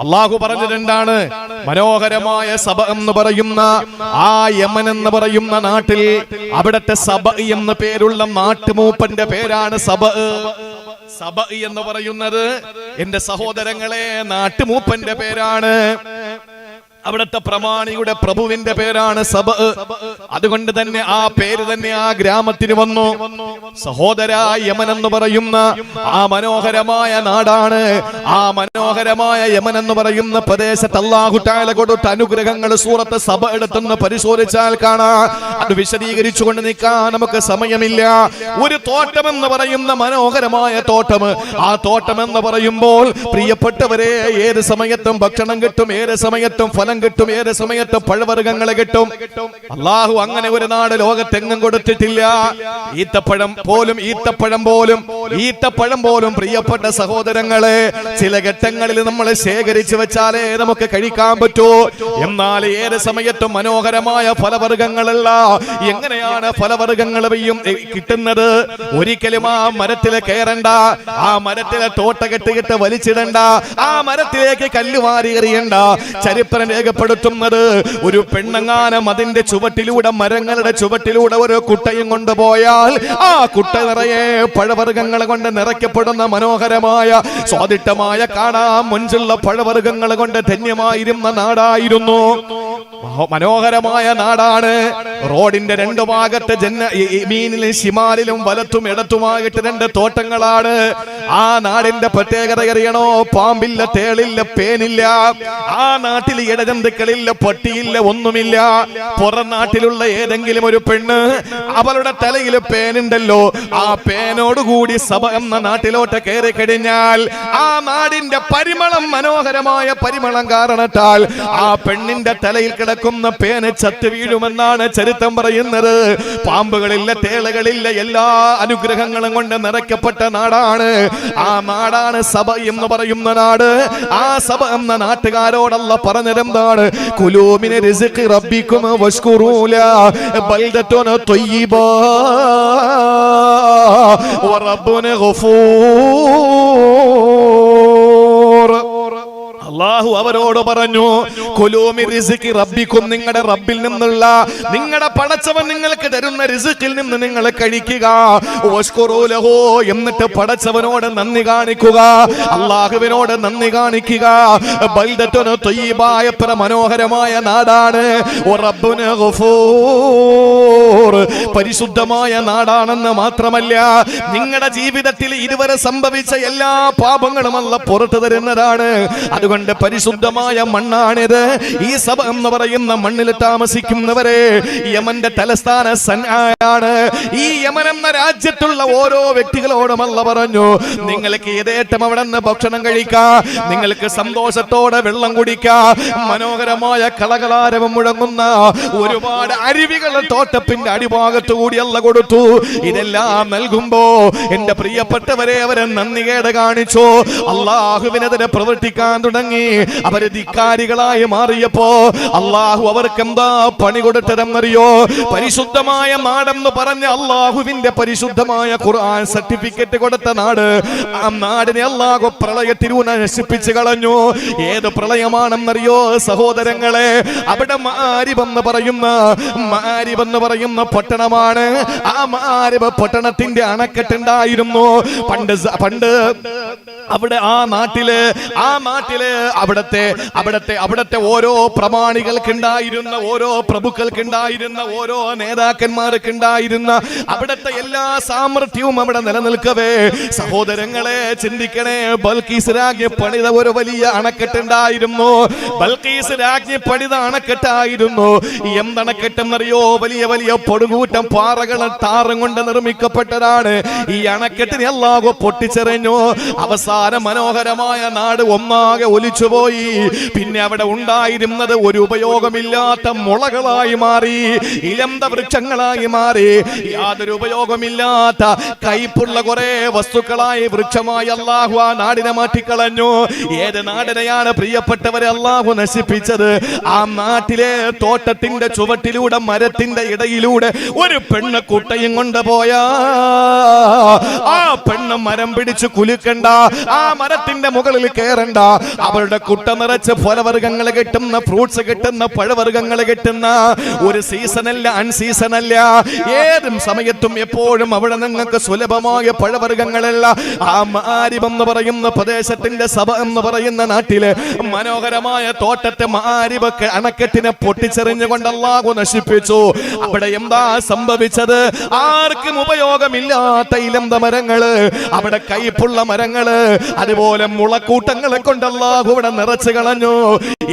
അള്ളാഹു പറഞ്ഞിട്ടുണ്ടാണ്, മനോഹരമായ സബ എന്ന് പറയുന്ന ആ യമൻ എന്ന് പറയുന്ന നാട്ടിൽ അവിടത്തെ സബ എന്ന് പേരുള്ള നാട്ടുമൂപ്പന്റെ പേരാണ് സബ. സബ എന്ന് പറയുന്നത് എന്റെ സഹോദരങ്ങളെ നാട്ടുമൂപ്പന്റെ പേരാണ്. അവിടുത്തെ പ്രമാണിയുടെ പ്രഭുവിന്റെ പേരാണ് സബ. അതുകൊണ്ട് തന്നെ ആ പേര് തന്നെ ആ ഗ്രാമത്തിന് വന്നു. സഹോദര, യമൻ എന്ന് പറയുന്ന ആ മനോഹരമായ നാടാണ്. ആ മനോഹരമായ യമൻ എന്ന് പറയുന്ന പ്രദേശത്ത് അല്ലാഹു തആല കൊടുത്ത അനുഗ്രഹങ്ങൾ സൂറത്ത് സബ എടുത്തെന്ന് പരിശോധിച്ചാൽ കാണാം. അത് വിശദീകരിച്ചുകൊണ്ട് നിൽക്കാൻ നമുക്ക് സമയമില്ല. ഒരു തോട്ടം എന്ന് പറയുന്ന മനോഹരമായ തോട്ടം, ആ തോട്ടം എന്ന് പറയുമ്പോൾ പ്രിയപ്പെട്ടവരെ, ഏത് സമയത്തും ഭക്ഷണം കിട്ടും, ഏത് സമയത്തും ഫലം കിട്ടും, ഏത് സമയത്ത് പഴവർഗ്ഗങ്ങളെ കിട്ടും. അല്ലാഹു അങ്ങനെ ഒരു നാട് ലോകത്തെങ്ങും കൊടുത്തിട്ടില്ല. ഈത്തപ്പഴം പോലും പ്രിയപ്പെട്ട സഹോദരങ്ങളെ, ചില ഘട്ടങ്ങളിൽ നമ്മൾ ശേഖരിച്ചു വെച്ചാലേ നമുക്ക് കഴിക്കാൻ പറ്റൂ. എന്നാൽ ഏത് സമയത്തും മനോഹരമായ ഫലവർഗ്ഗങ്ങളല്ല. എങ്ങനെയാണ് ഫലവർഗ്ഗങ്ങൾ കിട്ടുന്നത്? ഒരിക്കലും ആ മരത്തിലെ കയറണ്ട, ആ മരത്തിലെ തോട്ട കെട്ടിട്ട് വലിച്ചിടണ്ട, ആ മരത്തിലേക്ക് കല്ലുവാരി എറിയണ്ട. ചരിത്രം രേഖപ്പെടുത്തുന്നത്, ഒരു പെണ്ണങ്ങാനം അതിന്റെ ചുവട്ടിലൂടെ, മരങ്ങളുടെ ചുവട്ടിലൂടെ ഒരു കുട്ടയും കൊണ്ടുപോയാൽ ആ കുട്ട നിറയെ പഴവർഗ്ഗങ്ങൾ കൊണ്ട് നിറയ്ക്കപ്പെടുന്ന മനോഹരമായ സ്വാദിഷ്ടമായ കാണാൻ മുഞ്ചുള്ള പഴവർഗ്ഗങ്ങൾ കൊണ്ട് ധന്യമായിരുന്ന നാടായിരുന്നു. മനോഹരമായ നാടാണ്. റോഡിന്റെ രണ്ടു ഭാഗത്ത് യമീനിലും ശിമാലിലും വലത്തും ഇടത്തുമായിട്ട് രണ്ട് തോട്ടങ്ങളാണ്. ആ നാടിന്റെ പ്രത്യേകത അറിയണോ? പാമ്പില്ല, തേളില്ല, പേനില്ല. ആ നാട്ടിൽ ഇടജന്തുക്കളില്ല, പട്ടിയില്ല, ഒന്നുമില്ല. പുറം നാട്ടിലുള്ള ഏതെങ്കിലും ഒരു പെണ്ണ്, അവളുടെ തലയിൽ പേനുണ്ടല്ലോ, ആ പേനോടുകൂടി സബ എന്ന നാട്ടിലോട്ട് കയറി കഴിഞ്ഞാൽ ആ നാടിന്റെ പരിമളം, മനോഹരമായ പരിമളം കാരണത്താൽ ആ പെണ്ണിന്റെ തലയിൽ കിടക്കുന്ന പേന് ചത്തു വീഴുമെന്നാണ് ചരിത്രം പറയുന്നത്. പാമ്പുകളില്ല, തേളുകളില്ല, എല്ലാ അനുഗ്രഹങ്ങളും കൊണ്ട് നിറയ്ക്കപ്പെട്ട നാടാണ്. ആ നാടാണ് സബ എന്ന് പറയുന്ന നാട്. ആ സബ എന്ന നാട്ടുകാരോടല്ല പറഞ്ഞതെന്താണ്? കുലൂ മിൻ റിസ്ഖി റബ്ബിക്കും വഷ്കുറൂ ലഹു ബൽദത്തുൻ ത്വയ്യിബാ വറബ്ബുൻ ഗഫൂർ. അല്ലാഹു അവരോട് പറഞ്ഞു, കുലൂ മിൻ റിസ്ഖി റബ്ബിക്കും, നിങ്ങളുടെ റബ്ബിൽ നിന്നുള്ള, നിങ്ങളുടെ പടച്ചവൻ നിങ്ങൾക്ക് തരുന്ന റിസ്ഖിൽ നിന്ന് നിങ്ങൾ കഴിക്കുക. വഷ്കുറൂ ലഹു, എന്നിട്ട് പടച്ചവനോട് നന്ദി കാണിക്കുക, അല്ലാഹുവിനോട് നന്ദി കാണിക്കുക. ബൽദത്തുൻ ത്വയ്യിബായ മനോഹരമായ നാടാണ്. റബ്ബുൻ ഗഫൂർ, പരിശുദ്ധമായ നാടാണെന്ന് മാത്രമല്ല, നിങ്ങളുടെ ജീവിതത്തിൽ ഇതുവരെ സംഭവിച്ച എല്ലാ പാപങ്ങളും അല്ലാഹു പുറത്തു തരുന്നതാണ്. അതുകൊണ്ട് പരിശുദ്ധമായ മണ്ണാണിത്. ഈ സബ എന്ന് പറയുന്ന മണ്ണിൽ താമസിക്കുന്നവരെ, യമന്റെ തലസ്ഥാന സൻആയാണ്. ഈ യമൻ എന്ന രാജ്യത്തുള്ള ഓരോ വ്യക്തികളോടും അല്ലാഹു പറഞ്ഞു, നിങ്ങൾക്ക് യഥേഷ്ടം അവിടെ നിന്ന് ഭക്ഷണം കഴിക്കാം, നിങ്ങൾക്ക് സന്തോഷത്തോടെ വെള്ളം കുടിക്കാം. മനോഹരമായ കളകളാരവം മുഴങ്ങുന്ന ഒരുപാട് അരുവികൾ തോട്ടത്തിന്റെ അടിഭാഗത്തു കൂടി അല്ലാഹു കൊടുത്തു. ഇതെല്ലാം നൽകുമ്പോ എന്റെ പ്രിയപ്പെട്ടവരെ, അവരെ നന്ദികേട് കാണിച്ചു, അല്ലാഹുവിനെതിരെ പ്രവർത്തിക്കാൻ തുടങ്ങി. അവര് ധിക്കാരികളായി മാറിയപ്പോ അല്ലാഹു അവർക്ക് എന്താ പണി കൊടുത്തതെന്നറിയോ? പരിശുദ്ധമായ നാടെന്ന് പറഞ്ഞ അല്ലാഹുവിന്റെ പരിശുദ്ധമായ ഖുർആൻ സർട്ടിഫിക്കറ്റ് കൊടുത്ത നാട്. ആ നാടിനെ അല്ലാഹു പ്രളയത്തിലൂടെ നശിപ്പിച്ചു കളഞ്ഞു. ഏത് പ്രളയമാണെന്നറിയോ സഹോദരങ്ങളെ? അവിടെ മആരിബ് എന്ന് പറയുന്ന പട്ടണമാണ്. ആ മആരിബ് പട്ടണത്തിന്റെ അണക്കെട്ടുണ്ടായിരുന്നു പണ്ട്. അവിടെ ആ നാട്ടില് അവിടത്തെ ഓരോ പ്രമാണികൾക്കുണ്ടായിരുന്ന, ഓരോ പ്രഭുക്കൾക്കുണ്ടായിരുന്ന, ഓരോ നേതാക്കന്മാർക്കുണ്ടായിരുന്ന അവിടത്തെ എല്ലാ സാമർത്ഥ്യവും അവിടെ നിലനിൽക്കവേ, സഹോദരങ്ങളെ ചിന്തിക്കണേ, ബൽക്കീസ് രാജ്ഞി പണിത ഒരു വലിയ അണക്കെട്ടുണ്ടായിരുന്നു. ബൽക്കീസ് രാജ്ഞി പണിത അണക്കെട്ടായിരുന്നു. എന്തണക്കെട്ടെന്നറിയോ? വലിയ വലിയ പൊടുകൂറ്റം പാറകളും ടാറും കൊണ്ട് നിർമ്മിക്കപ്പെട്ടതാണ്. ഈ അണക്കെട്ടിനെ അല്ലാഹു പൊട്ടിച്ചെറിഞ്ഞു. അവസാന മനോഹരമായ നാട് ഒന്നാകെ ഒലിച്ചുപോയി. പിന്നെ അവിടെ ഉണ്ടായിരുന്നത് ഒരു ഉപയോഗമില്ലാത്ത മുളകളായി മാറി, ഇലന്ത വൃക്ഷങ്ങളായി മാറി. യാതൊരു ഉപയോഗമില്ലാത്ത കൈപ്പുള്ള കുറെ വസ്തുക്കളായി, വൃക്ഷമായി അല്ലാഹു ആ നാടിനെ മാറ്റിക്കളഞ്ഞു. ഏത് നാടിനെയാണ് പ്രിയപ്പെട്ടവരെ അല്ലാഹു നശിപ്പിച്ചത്? ആ നാട്ടിലെ തോട്ടത്തിന്റെ ചുവട്ടിലൂടെ, മരത്തിന്റെ ഇടയിലൂടെ ഒരു പെണ്ണ് കുട്ടയും കൊണ്ടുപോയാ ആ പെണ്ണ് മരം പിടിച്ച് കുലുക്കണ്ട, ആ മരത്തിന്റെ മുകളിൽ കയറണ്ട, അവൾ അവരുടെ കുട്ട നിറച്ച് ഫലവർഗ്ഗങ്ങൾ കിട്ടുന്ന, ഫ്രൂട്ട്സ് കിട്ടുന്ന, പഴവർഗ്ഗങ്ങൾ കിട്ടുന്ന ഒരു സീസണല്ല, അൺസീസണല്ല. ഏതും സമയത്തും എപ്പോഴും അവിടെ നിങ്ങൾക്ക് സുലഭമായ പഴവർഗ്ഗങ്ങളുള്ള ആ മആരിബ് എന്ന് പറയുന്ന പ്രദേശത്തിന്റെ സഭ എന്ന് പറയുന്ന നാട്ടില് മനോഹരമായ തോട്ടത്തെ മആരിബ് അണക്കെട്ടിനെ പൊട്ടിച്ചെറിഞ്ഞുകൊണ്ട് അല്ലാഹു നശിപ്പിച്ചു. അവിടെ എന്താ സംഭവിച്ചത്? ആർക്കും ഉപയോഗമില്ലാത്ത ഇലന്ത മരങ്ങള്, അവിടെ കൈപ്പുള്ള മരങ്ങള്, അതുപോലെ മുളക്കൂട്ടങ്ങളെ കൊണ്ട് അല്ലാഹു ഇവിടെ നിറച്ചു കളഞ്ഞു.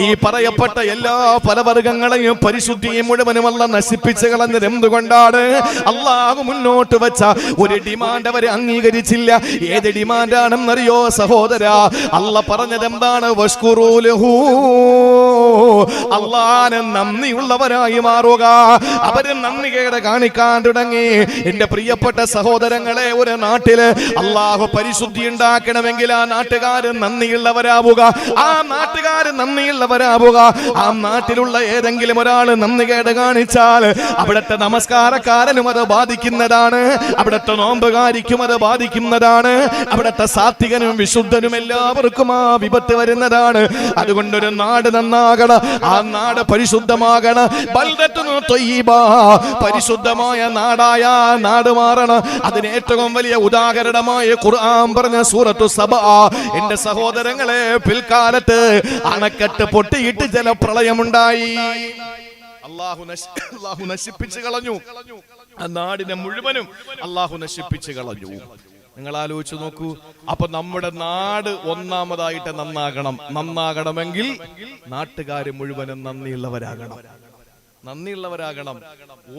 ഈ പറയപ്പെട്ട എല്ലാ ഫലവർഗ്ഗങ്ങളെയും പരിശുദ്ധിയും മുഴുവനും അല്ലാഹു നശിപ്പിച്ചു കളഞ്ഞത് എന്തുകൊണ്ടാണ്? അല്ലാഹു മുന്നോട്ട് വെച്ച ഒരു ഡിമാൻഡ് അവരെ അംഗീകരിച്ചില്ല. ഏത് ഡിമാൻഡാണെന്നറിയോ സഹോദരാ? അല്ലാഹു പറഞ്ഞത് എന്താണ്? വഷ്കുറൂലഹു, അല്ലാഹുവിന് നന്ദിയുള്ളവരായി മാറുക. അവര് നന്ദികേട് കാണിക്കാൻ തുടങ്ങി. എന്റെ പ്രിയപ്പെട്ട സഹോദരങ്ങളെ, ഒരു നാട്ടില് അല്ലാഹു പരിശുദ്ധി ഉണ്ടാക്കണമെങ്കിൽ ആ നാട്ടുകാര് നന്ദിയുള്ളവരാവുക. ആ നാട്ടുകാര് നന്ദിയുള്ളവരാവുക. ആ നാട്ടിലുള്ള ഏതെങ്കിലും ഒരാൾ നന്ദികേട് കാണിച്ചാൽ അവിടുത്തെ നമസ്കാരക്കാരനും അത് ബാധിക്കുന്നതാണ്, അവിടുത്തെ നോമ്പുകാരിക്കും അത് ബാധിക്കുന്നതാണ്, അവിടുത്തെ സാത്വികനും വിശുദ്ധനും എല്ലാവർക്കും ആ വിപത്ത് വരുന്നതാണ്. അതുകൊണ്ടൊരു നാട് നന്നാകണം, ആ നാട് പരിശുദ്ധമാകണം. ബൽദത്തുൻ ത്വയ്യിബ, പരിശുദ്ധമായ നാടായ നാട് മാറണം. അതിന് ഏറ്റവും വലിയ ഉദാഹരണമായി ഖുർആൻ പറഞ്ഞ സൂറത്തു സബ. എന്റെ സഹോദരങ്ങളെ, പിൽക്കാലത്ത് അണക്കെട്ട് പൊട്ടിയിട്ട് ജലപ്രളയമുണ്ടായി. അല്ലാഹു നശിപ്പിച്ചു കളഞ്ഞു. ആ നാടിനെ മുഴുവനും അല്ലാഹു നശിപ്പിച്ചു കളഞ്ഞു. നിങ്ങൾ ആലോചിച്ച് നോക്കൂ. അപ്പൊ നമ്മുടെ നാട് ഒന്നാമതായിട്ട് നന്നാകണമെങ്കിൽ നാട്ടുകാര് മുഴുവനും നന്ദിയുള്ളവരാകണം.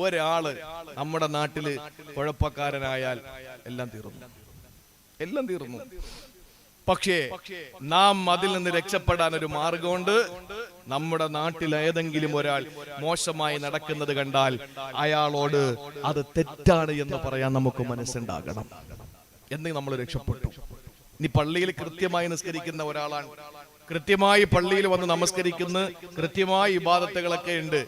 ഒരാള് നമ്മുടെ നാട്ടില് കുഴപ്പക്കാരനായാൽ എല്ലാം തീർന്നു. പക്ഷേ നാം അതിൽ നിന്ന് രക്ഷപ്പെടാൻ ഒരു മാർഗമുണ്ട്. നമ്മുടെ നാട്ടിൽ ഏതെങ്കിലും ഒരാൾ മോശമായി നടക്കുന്നത് കണ്ടാൽ അയാളോട് അത് തെറ്റാണ് എന്ന് പറയാൻ നമുക്ക് മനസ്സുണ്ടാകണം. എന്ന് നമ്മൾ രക്ഷപ്പെട്ടു. ഇനി പള്ളിയിൽ കൃത്യമായി നിസ്കരിക്കുന്ന ഒരാളാണ്, കൃത്യമായി പള്ളിയിൽ വന്ന് നമസ്കരിക്കുന്ന, കൃത്യമായി ഇബാദത്തുകളൊക്കെ ഉണ്ട്.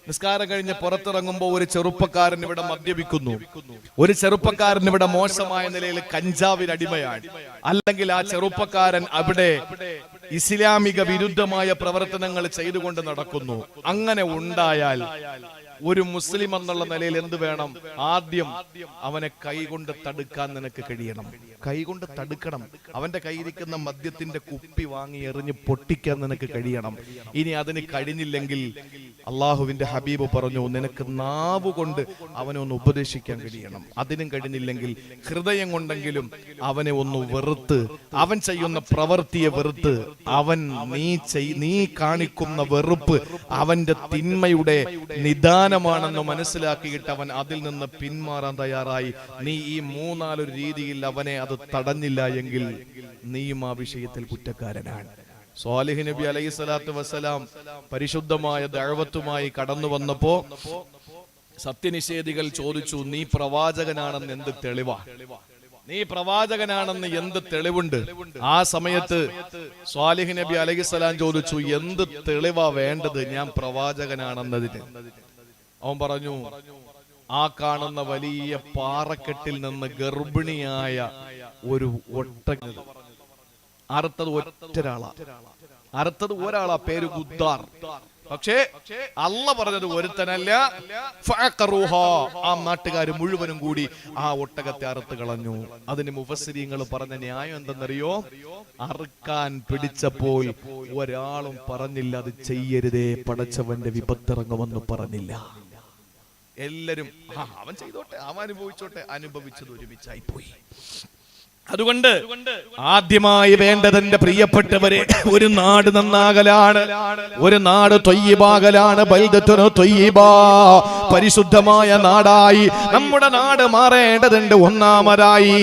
നിസ്കാരം കഴിഞ്ഞ് പുറത്തിറങ്ങുമ്പോൾ ഒരു ചെറുപ്പക്കാരൻ ഇവിടെ മദ്യപിക്കുന്നു, ഒരു ചെറുപ്പക്കാരൻ ഇവിടെ മോശമായ നിലയിൽ കഞ്ചാവിന് അടിമയാണ്, അല്ലെങ്കിൽ ആ ചെറുപ്പക്കാരൻ അവിടെ ഇസ്ലാമിക വിരുദ്ധമായ പ്രവർത്തനങ്ങൾ ചെയ്തുകൊണ്ട് നടക്കുന്നു. അങ്ങനെ ഉണ്ടായാൽ ഒരു മുസ്ലിം എന്നുള്ള നിലയിൽ എന്ത് വേണം? ആദ്യം അവനെ കൈകൊണ്ട് തടുക്കാൻ നിനക്ക് കഴിയണം. കൈകൊണ്ട് തടുക്കണം. അവന്റെ കയ്യിരിക്കുന്ന മദ്യത്തിന്റെ കുപ്പി വാങ്ങി എറിഞ്ഞ് പൊട്ടിക്കാൻ നിനക്ക് കഴിയണം. ഇനി അതിന് കഴിഞ്ഞില്ലെങ്കിൽ അള്ളാഹുവിന്റെ ഹബീബ് പറഞ്ഞു, നിനക്ക് നാവ് കൊണ്ട് അവനെ ഒന്ന് ഉപദേശിക്കാൻ കഴിയണം. അതിനും കഴിഞ്ഞില്ലെങ്കിൽ ഹൃദയം കൊണ്ടെങ്കിലും അവനെ ഒന്ന് വെറുത്ത്, അവൻ ചെയ്യുന്ന പ്രവൃത്തിയെ വെറുത്ത്, അവൻ നീ കാണിക്കുന്ന വെറുപ്പ് അവന്റെ തിന്മയുടെ നിദാനമാണെന്ന് മനസ്സിലാക്കിയിട്ട് അവൻ അതിൽ നിന്ന് പിന്മാറാൻ തയ്യാറായി. നീ ഈ മൂന്നാലൊരു രീതിയിൽ അവനെ അത് തടഞ്ഞില്ല എങ്കിൽ നീയും ആ വിഷയത്തിൽ കുറ്റക്കാരനാണ്. സ്വാലിഹ് നബി അലൈഹി സ്വലാത്തു വസ്സലാം പരിശുദ്ധമായ ദഅവത്തുമായി കടന്നു വന്നപ്പോ സത്യനിഷേധികൾ ചോദിച്ചു, നീ പ്രവാചകനാണെന്ന് എന്ത് തെളിവാ? നീ പ്രവാചകനാണെന്ന് എന്ത് തെളിവുണ്ട്? ആ സമയത്ത് സ്വാലിഹ് നബി അലൈഹി സ്വലാം ചോദിച്ചു, എന്ത് തെളിവാ വേണ്ടത് ഞാൻ പ്രവാചകനാണെന്നതിന്? അവൻ പറഞ്ഞു, ആ കാണുന്ന വലിയ പാറക്കെട്ടിൽ നിന്ന് ഗർഭിണിയായ ഒരു ഒട്ടകം അറുത്തത് ഒരാളാ, പേര് ഗുദ്ദാർ. പക്ഷേ അല്ലാഹ് പറഞ്ഞത് ഒരുത്തനല്ല. ആ നാട്ടുകാര് മുഴുവനും കൂടി ആ ഒട്ടകത്തെ അറുത്ത് കളഞ്ഞു. അതിന് മുഫസ്സിരീങ്ങൾ പറഞ്ഞ ന്യായം എന്തെന്നറിയോ? അറുക്കാൻ പിടിച്ചപ്പോൾ ഒരാളും പറഞ്ഞില്ല അത് ചെയ്യരുതേ, പടച്ചവന്റെ വിപത്തിറങ്ങുമെന്ന് പറഞ്ഞില്ല. എല്ലാരും അവൻ ചെയ്തോട്ടെ, അവൻ അനുഭവിച്ചോട്ടെ, അനുഭവിച്ചത് ഒരുമിച്ചായി പോയി. അതുകൊണ്ട് ആദ്യമായി വേണ്ടത് എന്റെ പ്രിയപ്പെട്ടവരെ ഒരു നാട് നന്നാകലാണ്, ഒരു നാട് ത്വയ്യിബാകലാണ്. ബൽദത്തുൻ ത്വയ്യിബ, പരിശുദ്ധമായ നാടായി നമ്മുടെ നാട് മാറേണ്ടതുണ്ട്. ഒന്നാമതായി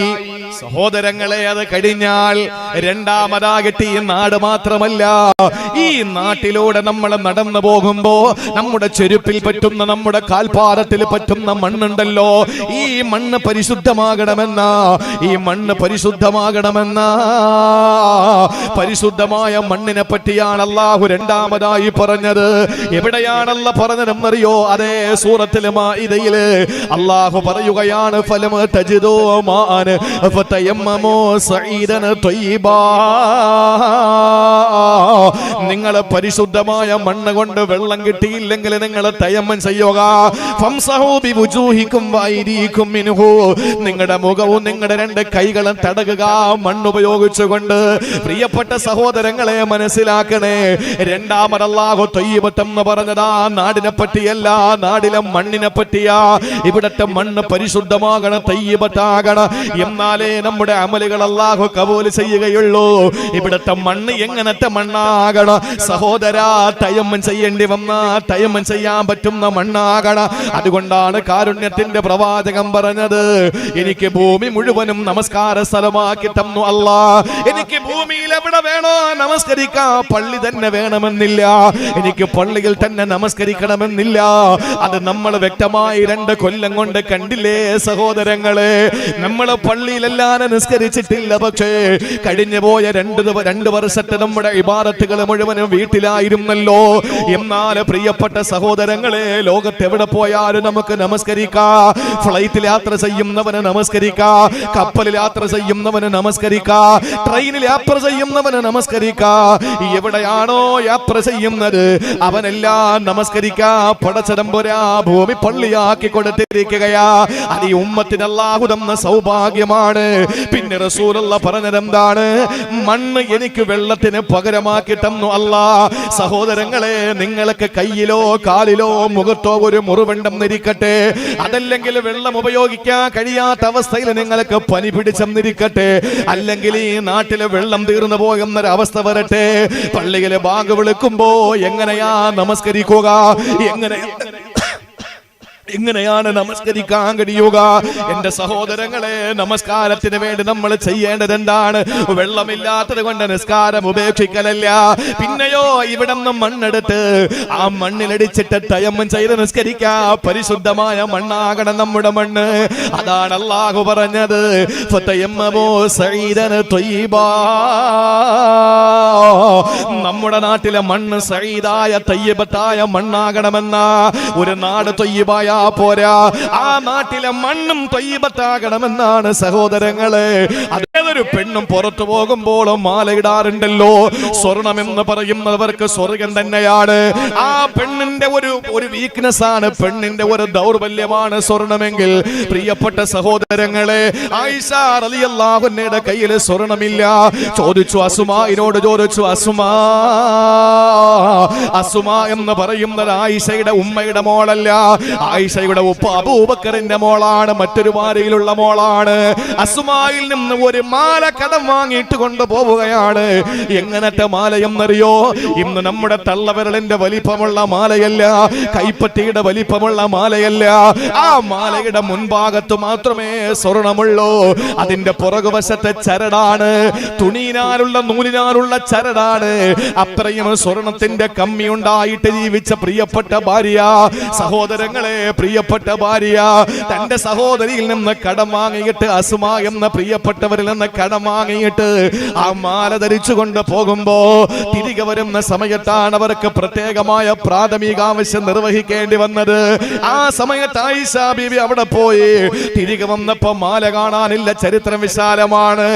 സഹോദരങ്ങളെ, അത് കഴിഞ്ഞാൽ രണ്ടാമതാകട്ടെ ഈ നാട് മാത്രമല്ല, ഈ നാട്ടിലൂടെ നമ്മൾ നടന്നു പോകുമ്പോ നമ്മുടെ ചെരുപ്പിൽ പറ്റുന്ന, നമ്മുടെ കാൽപാദത്തിൽ പറ്റുന്ന മണ്ണുണ്ടല്ലോ, ഈ മണ്ണ് പരിശുദ്ധമാകണമെന്ന, ഈ മണ്ണ് പരിശുദ്ധമാകണമെന്ന പരിശുദ്ധമായ മണ്ണിനെ പറ്റിയാണ് അല്ലാഹു രണ്ടാമതായി പറഞ്ഞത്. എവിടെയാണല്ല പറഞ്ഞതെന്നറിയോ? അതേ സൂറത്തുൽ മാഇദയിൽ അല്ലാഹു പറയുകയാണ്, ഫലം തജിദൂ മാഅൻ ഫതയമ്മമൂ സഈദൻ ത്വയ്യിബാ. നിങ്ങൾ പരിശുദ്ധമായ മണ്ണ് കൊണ്ട് വെള്ളം കിട്ടിയില്ലെങ്കിൽ നിങ്ങൾ തയമ്മം ചെയ്യുക. ഫംസഹൂ ബിവുജൂഹികും വഅയ്ദീകും മിൻഹു. നിങ്ങളുടെ മുഖവും നിങ്ങളുടെ രണ്ട് കൈകളും തടകുക മണ്ണ് ഉപയോഗിച്ചുകൊണ്ട്. പ്രിയപ്പെട്ട സഹോദരങ്ങളെ മനസ്സിലാക്കണേ, രണ്ടാമത് അല്ലാഹു ത്വയ്യിബത്ത് എന്ന് പറഞ്ഞതാ നാടിനെ പറ്റിയല്ല, നാടിലെ മണ്ണിനെ പറ്റിയാ. ഇവിടത്തെ മണ്ണ് പരിശുദ്ധമാകണം, തയ്യിബത്താകണം. എന്നാലേ നമ്മുടെ അമലുകൾ അല്ലാഹു കബൂൽ ചെയ്യുകയുള്ളൂ. ഇവിടത്തെ മണ്ണ് എങ്ങനത്തെ മണ്ണാകണം സഹോദരാ? തയമ്മം ചെയ്യേണ്ടി വന്നാ തയമ്മം ചെയ്യാൻ പറ്റുന്ന മണ്ണാകണം. അതുകൊണ്ടാണ് കാരുണ്യത്തിന്റെ പ്രവാചകൻ പറഞ്ഞത്, എനിക്ക് ഭൂമി മുഴുവനും നമസ്കാര സ്ഥലമാക്കി തന്നു അല്ലാ. എനിക്ക് ഭൂമിയിൽ എവിടെ വേണോ നമസ്കരിക്കാൻ പള്ളി തന്നെ വേണമെന്നില്ല, എനിക്ക് പള്ളിയിൽ തന്നെ നമസ്കരിക്കണമെന്നില്ല. അത് നമ്മൾ വ്യക്തമായി 2 കൊല്ലം കൊണ്ട് കണ്ടില്ലേ സഹോദരങ്ങളെ? നമ്മൾ പള്ളിയിലെല്ലാരും നിസ്കരിച്ചിട്ടില്ല, പക്ഷേ കഴിഞ്ഞു പോയ 2 വർഷത്തെ നമ്മുടെ ഇബാദത്തുകൾ മുഴുവനും വീട്ടിലായിരുന്നല്ലോ. എന്നാൽ പ്രിയപ്പെട്ട സഹോദരങ്ങളെ, ലോകത്ത് എവിടെ പോയാലും നമുക്ക് നമസ്കരിക്കാം. ഫ്ലൈറ്റിൽ യാത്ര ചെയ്യുന്നവന് നമസ്കരിക്കാം, കപ്പലിൽ യാത്ര ചെയ്യുന്നവന് നമസ്കരിക്കാം, ട്രെയിനിൽ യാത്ര ചെയ്യുന്നവന് നമസ്കരിക്കാം. എവിടെയാണോ യാത്ര ചെയ്യുന്നത് അവനെല്ലാം നമസ്കരിക്കാം. പടച്ചതമ്പുരാ ഭൂമി പള്ളിയാക്കി കൊടുത്തിരിക്കുകയാ. അത് ഈ ഉമ്മത്തിന് അല്ലാഹു തന്ന സൗഭാഗ്യമാണ്. പിന്നെ റസൂലുള്ള പറഞ്ഞതെന്താണ്? മണ്ണ് എനിക്ക് വെള്ളത്തിന് പകരമാക്കി തന്നു അല്ലാ. സഹോദരങ്ങളെ, നിങ്ങൾക്ക് കയ്യിലോ കാലിലോ മുഖത്തോ ഒരു മുറിവുണ്ടെന്നിരിക്കട്ടെ, അതല്ലെങ്കിൽ വെള്ളം ഉപയോഗിക്കാൻ കഴിയാത്ത അവസ്ഥയിൽ നിങ്ങൾക്ക് പനി പിടിച്ചെന്നിരിക്കട്ടെ, അല്ലെങ്കിൽ ഈ നാട്ടിലെ വെള്ളം തീർന്നു പോകുന്നൊരവസ്ഥ വരട്ടെ, പള്ളിയിലെ ബാങ്ക് വിളിക്കുമ്പോ എങ്ങനെയാ നമസ്കരിക്കുക? എങ്ങനെയാണ് നമസ്കരിക്കാൻ കഴിയുക? എന്റെ സഹോദരങ്ങളെ, നമസ്കാരത്തിന് വേണ്ടി നമ്മൾ ചെയ്യേണ്ടത് എന്താണ്? വെള്ളമില്ലാത്തത് കൊണ്ട് നിസ്കാരം ഉപേക്ഷിക്കലല്ല. പിന്നെയോ ഇവിടെ നിന്ന് മണ്ണെടുത്ത് ആ മണ്ണിലടിച്ചിട്ട് തയമ്മം ചെയ്ത് നിസ്കരിക്കാം. പരിശുദ്ധമായ മണ്ണാകണം നമ്മുടെ മണ്ണ്. അതാണ് അല്ലാഹു പറഞ്ഞത്, ഫതയമ്മമൂ സഈദൻ ത്വയ്യിബാ. നമ്മുടെ നാട്ടിലെ മണ്ണ് സഈദായ തയ്യിബത്തായ മണ്ണാകണമെന്ന. ഒരു നാട് ത്വയ്യിബായ പോരാ, ആ നാട്ടിലെ മണ്ണും ത്വയ്യിബത്താകണമെന്നാണ് സഹോദരങ്ങളെ. അതേതൊരു പെണ്ണും പുറത്തു പോകുമ്പോൾ മാലയിടാറുണ്ടല്ലോ. സ്വർണം എന്ന് പറയുന്നവർക്ക് സ്വർഗം തന്നെയാണ്. ആ പെണ്ണിന്റെ ഒരു വീക്ക്നെസ് ആണ്, പെണ്ണിന്റെ ഒരു ദൗർബല്യമാണ് സ്വർണമെങ്കിൽ. പ്രിയപ്പെട്ട സഹോദരങ്ങളെ, ആയിഷ റളിയല്ലാഹു അൻഹയുടെ കയ്യിൽ സ്വർണമില്ല. ചോദിച്ചു, അസുമായിനോട് ചോദിച്ചു, അസുമാ എന്ന് പറയുന്നത് ആയിഷയുടെ ഉമ്മയുടെ മോളല്ല, ആയിഷയുടെ ഉപ്പ അബൂബക്കറിന്റെ മോളാണ്, മറ്റൊരു ഭാര്യയിലുള്ള മോളാണ്. അസുമായിൽ നിന്ന് ഒരു മാല കടം വാങ്ങിയിട്ട് കൊണ്ടുപോവുകയാണ്. എങ്ങനത്തെ മാലയെന്നറിയോ? ഇന്ന് നമ്മുടെ തള്ളവിരലിന്റെ വലിപ്പമുള്ള മാലയല്ല, കൈപ്പറ്റിയുടെ വലിപ്പമുള്ള മാലയല്ല. ആ മാലയുടെ മുൻഭാഗത്ത് മാത്രമേ സ്വർണമുള്ളൂ. അതിന്റെ പുറകുവശത്തെ ചരടാണ്, തുണിയിനാലുള്ള നൂലിനാലുള്ള ചരടാണ്. അത്രയും സ്വർണത്തിന്റെ കമ്മി ഉണ്ടായിട്ട് ജീവിച്ച പ്രിയപ്പെട്ട ഭാര്യ, സഹോദരങ്ങളെ, പ്രിയപ്പെട്ട ഭാര്യ തന്റെ സഹോദരിയിൽ നിന്ന് കടം വാങ്ങിയിട്ട്, അസുമ എന്ന പ്രിയപ്പെട്ടവരിൽ നിന്ന് കടം വാങ്ങിയിട്ട് ആ മാല ധരിച്ചുകൊണ്ട് പോകുമ്പോ തിരികെ വരുന്ന സമയത്താണ് അവർക്ക് പ്രത്യേകമായ പ്രാഥമിക ആവശ്യം നിർവഹിക്കേണ്ടി വന്നത്. ആ സമയത്ത് ആയിഷ ബീവി അവിടെ പോയി. തിരികെ വന്നപ്പോ മാല കാണാനില്ല. ചരിത്രം വിശാലമാണ്.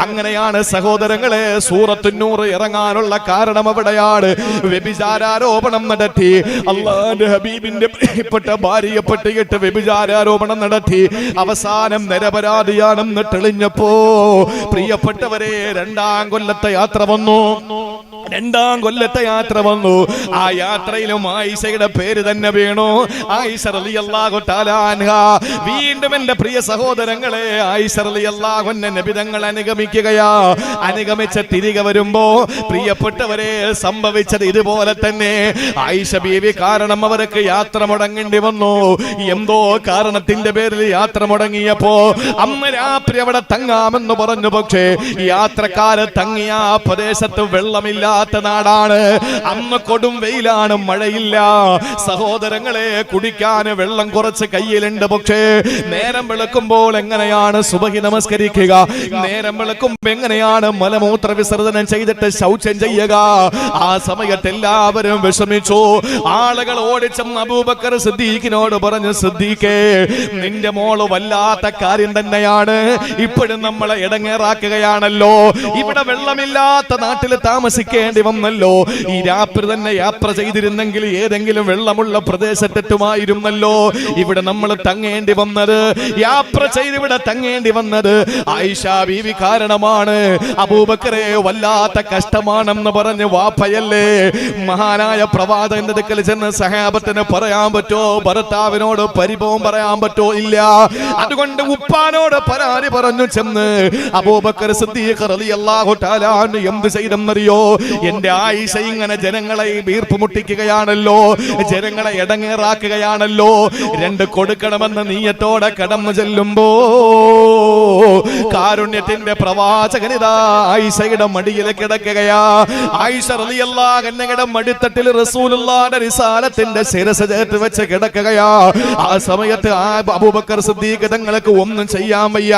അങ്ങനെയാണ് സഹോദരങ്ങളെ സൂറത്തുൻ നൂർ ഇറങ്ങാനുള്ള കാരണം അവിടെയാണ്. വ്യഭിചാരോപണം നടത്തി, അല്ലാഹുവിന്റെ ഹബീബിന്റെ പ്രിയപ്പെട്ട ഭാര്യയെ പറ്റിയിട്ട് വ്യഭിചാരോപണം നടത്തി. അവസാനം നിരപരാധിയാണെന്ന് തെളിഞ്ഞപ്പോ പ്രിയപ്പെട്ടവരെ 2ാം കൊല്ലത്തെ യാത്ര വന്നു. 2ാം കൊല്ലത്തെ യാത്ര വന്നു. ആ യാത്രയിലും ആയിഷയുടെ പേര് തന്നെ വീണു, ആയിഷ റളിയല്ലാഹു തആല അൻഹ. വീണ്ടും എന്റെ പ്രിയ സഹോദരങ്ങളെ, ആയിഷ റളിയല്ലാഹു അൻഹ നബി തങ്ങൾ അനുഗമിക്കുകയാ. അനുഗമിച്ച് തിരികെ വരുമ്പോ പ്രിയപ്പെട്ടവരെ സംഭവിച്ചത് ഇതുപോലെ ഇതുപോലെ തന്നെ ആയിഷ ബീവി കാരണം അവർക്ക് യാത്ര മുടങ്ങേണ്ടി വന്നു. എന്തോ കാരണത്തിന്റെ പേരിൽ യാത്ര മുടങ്ങിയപ്പോ അന്ന് രാത്രി അവിടെ തങ്ങാമെന്ന് പറഞ്ഞു. പക്ഷേ യാത്രക്കാര് തങ്ങിയ പ്രദേശത്ത് വെള്ളമില്ലാത്ത നാടാണ്. അന്ന് കൊടും വെയിലാണ്, മഴയില്ല. സഹോദരങ്ങളെ, കുടിക്കാൻ വെള്ളം കുറച്ച് കയ്യിലുണ്ട്. പക്ഷേ നേരം വെളുക്കുമ്പോൾ എങ്ങനെയാണ് സുബഹി നമസ്കരിക്കുക? നേരം വെളുക്കുമ്പോൾ എങ്ങനെയാണ് മലമൂത്ര വിസർജനം ചെയ്തിട്ട് ശൗചം ചെയ്യുക? ആ സമയത്ത് എല്ലാവരും വിഷമിച്ചു. ആളുകൾ ഓടിച്ചെന്ന് അബൂബക്കർ സിദ്ദീഖിനോട് പറഞ്ഞു, സിദ്ദീഖേ, നിന്റെ മോള് വല്ലാത്ത കാര്യം തന്നെയാണ്, ഇപ്പോഴും നമ്മളെ ഇടങ്ങേറാക്കുകയാണല്ലോ. ഇവിടെ വെള്ളമില്ലാത്ത നാട്ടിൽ താമസിക്കേണ്ടി വന്നല്ലോ. ഈ രാത്രി തന്നെ യാത്ര ചെയ്തിരുന്നെങ്കിൽ ഏതെങ്കിലും വെള്ളമുള്ള പ്രദേശത്തെത്തുമായിരുന്നല്ലോ. ഇവിടെ നമ്മൾ തങ്ങേണ്ടി വന്നത്, യാത്ര ചെയ്ത് ഇവിടെ തങ്ങേണ്ടി വന്നത് ആയിഷ ബീവി കാരണമാണ്. അബൂബക്കറെ, വല്ലാത്ത കഷ്ടമാണെന്ന് പറഞ്ഞ് വാപ്പയല്ലേ മഹാനായ പ്രവാചകന്റെ അടുക്കൽ ചെന്ന് സഹാബത്തിന് പറയാൻ പറ്റോ? ഭർത്താവിനോട് പരിഭവം പറയാൻ പറ്റോ? ഇല്ല. അതുകൊണ്ട് ഉപ്പാനോട് പരാതി പറഞ്ഞു ചെന്ന് അബൂബക്കർ സിദ്ദീഖ് റളിയല്ലാഹു തആല അൻഹു എന്ത് ചെയ്തെന്നറിയോ? എന്റെ ആയിഷ ഇങ്ങനെ ജനങ്ങളെ വീർപ്പ് മുട്ടിക്കുകയാണല്ലോ, ജനങ്ങളെ ഇടങ്ങേറാക്കുകയാണല്ലോ, രണ്ട് കൊടുക്കണമെന്ന് നീയത്തോടെ കടന്നു ചെല്ലുമ്പോ കാരുണ്യത്തിന്റെ പ്രവാചകനിതാ ആയിഷയുടെ മടിയിൽ കിടക്കുകയാ. ആയിഷ റളിയല്ലാഹു അൻഹയുടെ മടിത്തട്ടിൽ റസൂലുള്ളാഹിയുടെ റിസാലത്തിന്റെ ശിരസ് ചേർത്ത് വെച്ച് കിടക്കുകയാ. ആ സമയത്ത് അബൂബക്കർ സിദ്ദീഖ് തങ്ങൾക്ക് ഒന്നും ചെയ്യാൻ വയ്യ,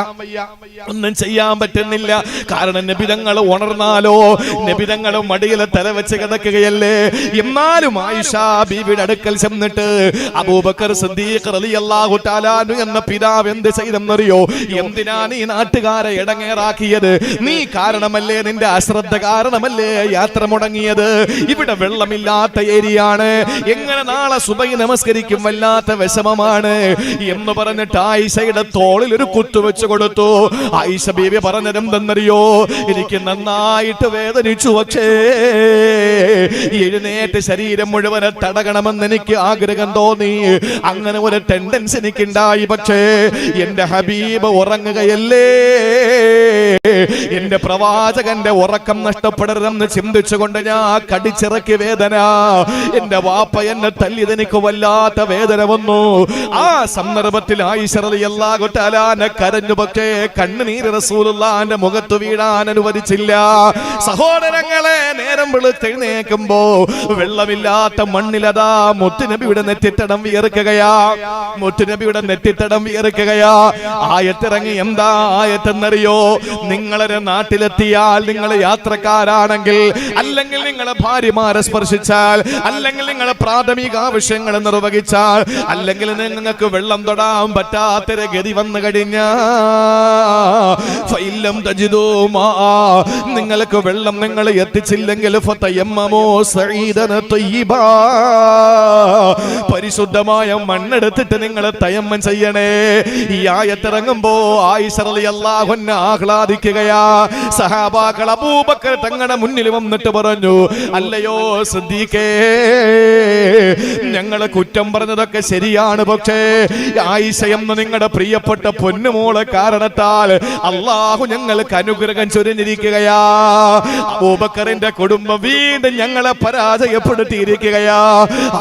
ഒന്നും ചെയ്യാൻ പറ്റുന്നില്ല. കാരണം നബിതങ്ങൾ ഉണർന്നാലോ, നബിതങ്ങൾ മടിയിൽ തല വെച്ച് കിടക്കുകയല്ലേ. എന്നാലും ആയിഷ ബീവിയുടെ അടുക്കൽ ചെന്നിട്ട് അബൂബക്കർ സിദ്ദീഖ് റളിയല്ലാഹു തആല അൻഹു എന്ന പിതാവ് എന്ത് ചെയ്തെന്നറിയോ? എന്തിനാണ് ഈ നാട്ടുകാരെ ഇടങ്ങേറാക്കിയത്? നീ കാരണമല്ലേ, നിന്റെ അശ്രദ്ധ കാരണമല്ലേ യാത്ര മുടങ്ങിയത്? ഇവിടെ വെള്ളമില്ലാത്ത ഏരിയയാണ്, എങ്ങനെ നാളെ സുബഹി നമസ്കരിക്കും? വല്ലാത്ത വിഷമമാണ് എന്ന് പറഞ്ഞിട്ട് ആയിഷയുടെ തോളിൽ ഒരു കുത്തു വെച്ച് കൊടുത്തു. ആയിഷ ബീവി പറഞ്ഞത് എന്തെന്നറിയോ? എനിക്ക് നന്നായിട്ട് വേദനിച്ചു, പക്ഷേ എഴുന്നേറ്റ് ശരീരം മുഴുവൻ തടകണമെന്ന് എനിക്ക് ആഗ്രഹം തോന്നി. അങ്ങനെ ഒരു ടെൻഡൻസി എനിക്കുണ്ടായി. പക്ഷേ എന്റെ ഹബീബ് ഉറങ്ങുകയല്ലേ, എന്റെ പ്രവാചകന്റെ ഉറക്കം നഷ്ടപ്പെടരുതെന്ന് ചിന്തിച്ചുകൊണ്ട് ഞാൻ കടിച്ചിറക്കി വേദന. എന്റെ വാപ്പ എന്നെ തല്ലിയത് എനിക്ക് വല്ലാത്ത വേദന വന്നു. ആ സന്ദർഭത്തിൽ ആയിഷ റളിയല്ലാഹു തആല കരഞ്ഞു. പക്ഷേ കണ്ണുനീര് റസൂലുള്ളാഹിന്റെ മുഖത്ത് വീഴാൻ അനുവദിച്ചില്ല. സഹോദരങ്ങളെ, നേരം വെളുത്തെഴുന്നേൽക്കുമ്പോ വെള്ളമില്ലാത്ത മണ്ണിലതാ മുത്തുനബിയുടെ നെറ്റിത്തടം വിയർക്കുകയാ, മുത്തുനബിയുടെ നെറ്റിത്തടം വിയർക്കുകയാ. ആയത്തിറങ്ങി. എന്താ ആയത്തെന്നറിയോ? നിങ്ങളൊരു നാട്ടിലെത്തിയാൽ, നിങ്ങൾ യാത്രക്കാരാണെങ്കിൽ, അല്ലെങ്കിൽ നിങ്ങളെ ഭാര്യമാരെ സ്പർശിച്ചാൽ, അല്ലെങ്കിൽ നിങ്ങളെ പ്രാഥമിക ആവശ്യങ്ങൾ നിർവഹിച്ചാൽ, അല്ലെങ്കിൽ നിങ്ങൾക്ക് വെള്ളം തൊടാൻ പറ്റാത്തൊരു ഗതി വന്നു കഴിഞ്ഞാൽ, ഫൈലം തജിദൂ മാ, നിങ്ങൾക്ക് വെള്ളം നിങ്ങൾ എത്തിച്ചില്ലെങ്കിൽ, ഫതയമ്മമൂ സഈദൻ തയ്യിബാ, പരിശുദ്ധമായ മണ്ണെടുത്തിട്ട് നിങ്ങൾ തയമ്മം ചെയ്യണേ. ഈ ആയത്തിറങ്ങുമ്പോ ആയിഷ റളിയല്ലാഹു അൻഹ ആഹ്ലാദിക്കുകയാ. സഹാബാക്കൾ അബൂബക്കർ തങ്ങളുടെ മുന്നിൽ വന്നിട്ട് പറഞ്ഞു, അല്ലയോ സിദ്ദീഖേ, ഞങ്ങളെ കുറ്റം പറഞ്ഞതൊക്കെ ശരിയാണ്, പക്ഷേ ആയിഷ എന്ന നിങ്ങളുടെ പ്രിയപ്പെട്ട പൊന്നുമോളെ കാരണത്താൽ അല്ലാഹു ഞങ്ങൾക്ക് അനുഗ്രഹം ചൊരിഞ്ഞിരിക്കുകയാ. അബൂബക്കറിന്റെ കുടുംബം വീണ്ടും ഞങ്ങളെ പരാജയപ്പെടുത്തിയിരിക്കുകയാ.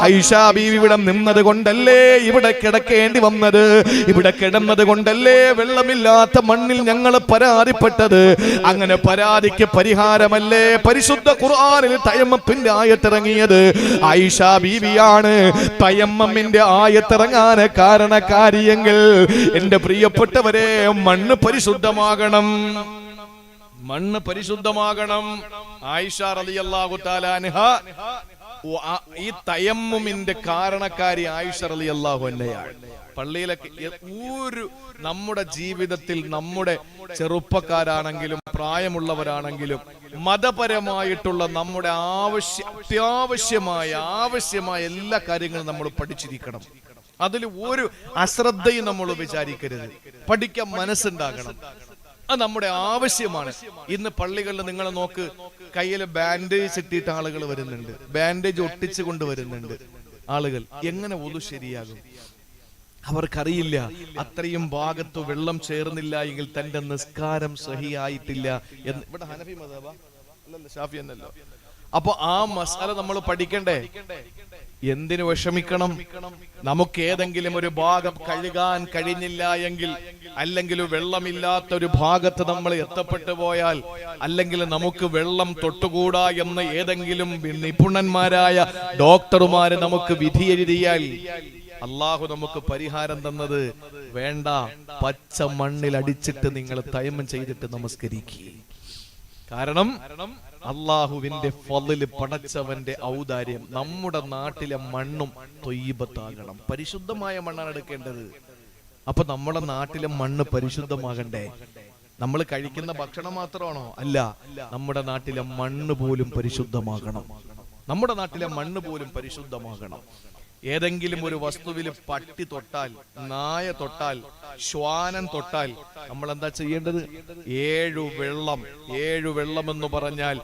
ആയിഷ ബീവി ഇവിടെ നിന്നത് കൊണ്ടല്ലേ ഇവിടെ കിടക്കേണ്ടി വന്നത്, ഇവിടെ കിടന്നത് കൊണ്ടല്ലേ വെള്ളമില്ലാത്ത മണ്ണിൽ ഞങ്ങൾ പരാതിപ്പെട്ടത്. അങ്ങനെ പരാതിക്ക് പരിഹാരമല്ലേ പരിശുദ്ധ ഖുർആനിൽ തയമ്മത്തിന്റെ ആയത്തിറങ്ങിയത്? ആയിഷ ബീവിയാണ് തയമ്മമിന്റെ ആയത്തിറങ്ങാൻ കാരണക്കാരിയെങ്കിൽ എന്റെ പ്രിയപ്പെട്ടവരെ, മണ്ണ് പരിശുദ്ധമാകണം, മണ്ണ് പരിശുദ്ധമാകണം. ആയിഷ റളിയല്ലാഹു തആല അൻഹ ഈ തയമ്മുമിന്റെ കാരണക്കാരി ആയിഷ റളിയല്ലാഹു അൻഹയാണ്. പള്ളിയിലൊക്കെ ഒരു നമ്മുടെ ജീവിതത്തിൽ, നമ്മുടെ ചെറുപ്പക്കാരാണെങ്കിലും പ്രായമുള്ളവരാണെങ്കിലും മതപരമായിട്ടുള്ള നമ്മുടെ ആവശ്യമായ എല്ലാ കാര്യങ്ങളും നമ്മൾ പഠിച്ചിരിക്കണം. അതിൽ ഒരു അശ്രദ്ധയും നമ്മൾ വിചാരിക്കരുത്. പഠിക്കാൻ മനസ്സുണ്ടാകണം, അത് നമ്മുടെ ആവശ്യമാണ്. ഇന്ന് പള്ളികളിൽ നിങ്ങൾ നോക്ക്, കയ്യിൽ ബാൻഡേജ് ഇട്ടിട്ട് ആളുകൾ വരുന്നുണ്ട്, ബാൻഡേജ് ഒട്ടിച്ചു കൊണ്ടുവരുന്നുണ്ട് ആളുകൾ. എങ്ങനെ ഒതു ശരിയാകും? അവർക്കറിയില്ല അത്രയും ഭാഗത്ത് വെള്ളം ചേർന്നില്ല എങ്കിൽ തന്റെ നിസ്കാരം സഹിയായിട്ടില്ല എന്ന്. ഇവിടെ ഹനഫി മദ്ഹബാ അല്ലല്ലോ, ഷാഫി എന്നല്ലോ. അപ്പൊ ആ മസാല നമ്മൾ പഠിക്കണ്ടേ? എന്തിനു വിഷമിക്കണം? നമുക്ക് ഏതെങ്കിലും ഒരു ഭാഗം കഴുകാൻ കഴിഞ്ഞില്ല എങ്കിൽ, അല്ലെങ്കിൽ വെള്ളമില്ലാത്ത ഒരു ഭാഗത്ത് നമ്മൾ എത്തപ്പെട്ടു പോയാൽ, അല്ലെങ്കിൽ നമുക്ക് വെള്ളം തൊട്ടുകൂടാ എന്ന് ഏതെങ്കിലും നിപുണന്മാരായ ഡോക്ടർമാര് നമുക്ക് വിധി എഴുതിയാൽ, അള്ളാഹു നമുക്ക് പരിഹാരം തന്നത് വേണ്ട, പച്ച മണ്ണിൽ അടിച്ചിട്ട് നിങ്ങൾ തയമ്മം ചെയ്തിട്ട് നമസ്കരിക്കുക. കാരണം അള്ളാഹുവിന്റെ ഫളില്, പടച്ചവന്റെ ഔദാര്യം. നമ്മുടെ നാട്ടിലെ മണ്ണും ത്വയ്യിബത്താകണം. പരിശുദ്ധമായ മണ്ണാണ് എടുക്കേണ്ടത്. അപ്പൊ നമ്മുടെ നാട്ടിലെ മണ്ണ് പരിശുദ്ധമാകണ്ടേ? നമ്മൾ കഴിക്കുന്ന ഭക്ഷണം മാത്രമാണോ? അല്ല, നമ്മുടെ നാട്ടിലെ മണ്ണ് പോലും പരിശുദ്ധമാകണം. നമ്മുടെ നാട്ടിലെ മണ്ണ് പോലും പരിശുദ്ധമാകണം. ഏതെങ്കിലും ഒരു വസ്തുവിൽ പട്ടി തൊട്ടാൽ, നായ തൊട്ടാൽ, ശ്വാനം തൊട്ടാൽ നമ്മൾ എന്താ ചെയ്യേണ്ടത്? 7 വെള്ളം എന്ന് പറഞ്ഞാൽ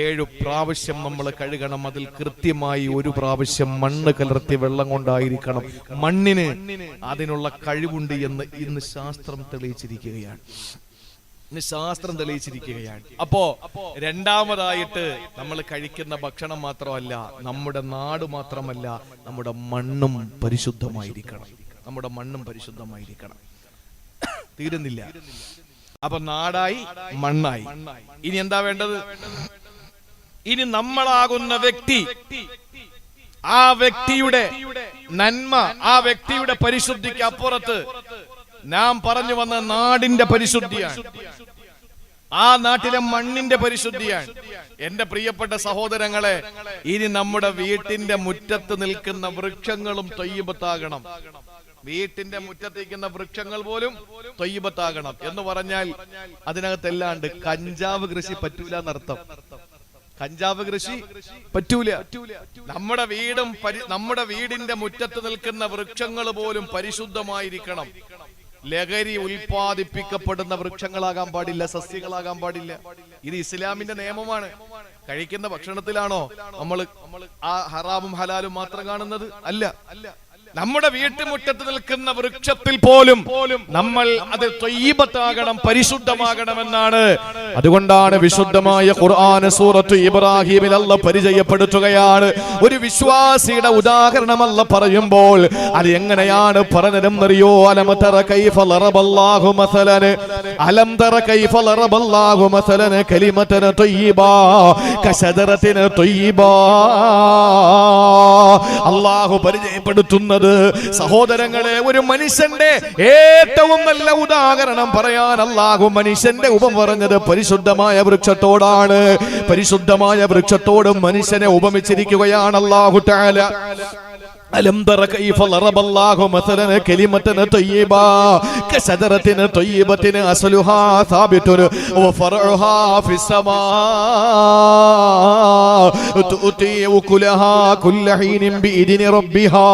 7 പ്രാവശ്യം നമ്മൾ കഴുകണം. അതിൽ കൃത്യമായി 1 പ്രാവശ്യം മണ്ണ് കലർത്തിയ വെള്ളം കൊണ്ടായിരിക്കണം. മണ്ണിന് അതിനുള്ള കഴിവുണ്ട് എന്ന് ഇന്ന് ശാസ്ത്രം തെളിയിച്ചിരിക്കുകയാണ്. അപ്പോ രണ്ടാമതായിട്ട് നമ്മൾ കഴിക്കുന്ന ഭക്ഷണം മാത്രമല്ല, നമ്മുടെ നാട് മാത്രമല്ല, നമ്മുടെ മണ്ണും പരിശുദ്ധമായിരിക്കണം. നമ്മുടെ മണ്ണും പരിശുദ്ധമായിരിക്കണം. തീരുന്നില്ല. അപ്പൊ നാടായി, മണ്ണായി. ഇനി എന്താ വേണ്ടത്? ഇനി നമ്മളാകുന്ന വ്യക്തി, ആ വ്യക്തിയുടെ നന്മ, ആ വ്യക്തിയുടെ പരിശുദ്ധിക്ക് അപ്പുറത്ത് നാം പറഞ്ഞു വന്ന നാടിന്റെ പരിശുദ്ധിയാണ്, ആ നാട്ടിലെ മണ്ണിന്റെ പരിശുദ്ധിയാണ്. എന്റെ പ്രിയപ്പെട്ട സഹോദരങ്ങളെ, ഇനി നമ്മുടെ വീട്ടിന്റെ മുറ്റത്ത് നിൽക്കുന്ന വൃക്ഷങ്ങളും ത്വയ്യിബത്താകണം. വീട്ടിന്റെ മുറ്റത്തേക്കുന്ന വൃക്ഷങ്ങൾ പോലും ത്വയ്യിബത്താകണം എന്ന് പറഞ്ഞാൽ അതിനകത്തെല്ലാണ്ട് കഞ്ചാവ് കൃഷി പറ്റൂല എന്നർത്ഥം. കഞ്ചാവ് കൃഷി പറ്റൂല. നമ്മുടെ വീടിന്റെ മുറ്റത്ത് നിൽക്കുന്ന വൃക്ഷങ്ങൾ പോലും പരിശുദ്ധമായിരിക്കണം. ലഹരി ഉൽപ്പാദിപ്പിക്കപ്പെടുന്ന വൃക്ഷങ്ങളാകാൻ പാടില്ല, സസ്യങ്ങളാകാൻ പാടില്ല. ഇത് ഇസ്ലാമിന്റെ നിയമമാണ്. കഴിക്കുന്ന ഭക്ഷണത്തിലാണോ നമ്മൾ ആ ഹറാമും ഹലാലും മാത്രം കാണുന്നത്? അല്ല. നമ്മുടെ വീട്ടുമുറ്റത്ത് നിൽക്കുന്ന വൃക്ഷത്തിൽ പോലും നമ്മൾ അത് ത്വയ്യിബത്താകണം, പരിശുദ്ധമാകണമെന്നാണ്. അതുകൊണ്ടാണ് വിശുദ്ധമായ ഖുർആൻ സൂറത്ത് ഇബ്രാഹിമിൽ അല്ലാഹ് പരിചയപ്പെടുത്തുകയാണ്. ഒരു വിശ്വാസിയുടെ ഉദാഹരണം അല്ലാഹ് പറയുമ്പോൾ അത് എങ്ങനെയാണ് പറഞ്ഞതെന്നറിയോ? അലം തറ കൈഫ ലറബല്ലാഹു മസലൻ, അലം തറ കൈഫ ലറബല്ലാഹു മസലൻ കലിമതൻ ത്വയ്യിബാ കശദറത്തിൻ ത്വയ്യിബാ. അല്ലാഹു പരിചയപ്പെടുത്തുന്നത്, സഹോദരങ്ങളെ, ഒരു മനുഷ്യന്റെ ഏറ്റവും നല്ല ഉദാഹരണം പറയാൻ അല്ലാഹു മനുഷ്യന്റെ ഉപമ പറഞ്ഞത് പരിശുദ്ധമായ വൃക്ഷത്തോടാണ്. പരിശുദ്ധമായ വൃക്ഷത്തോട് മനുഷ്യനെ ഉപമിച്ചിരിക്കുകയാണ് അല്ലാഹു തആല. അലം തറ കൈഫ ലറബല്ലാഹു മസലൻ കലിമതൻ ത്വയ്യിബാ കശദറത്തിൻ ത്വയ്യിബത്തിൻ അസ്ലുഹാ സാബിതുൻ വഫറഉഹാ ഫിസ്സമാ തുഅതി ഉകുലഹാ കുല്ല ഹീനിൻ ബിഇദ്നി റബ്ബിഹാ.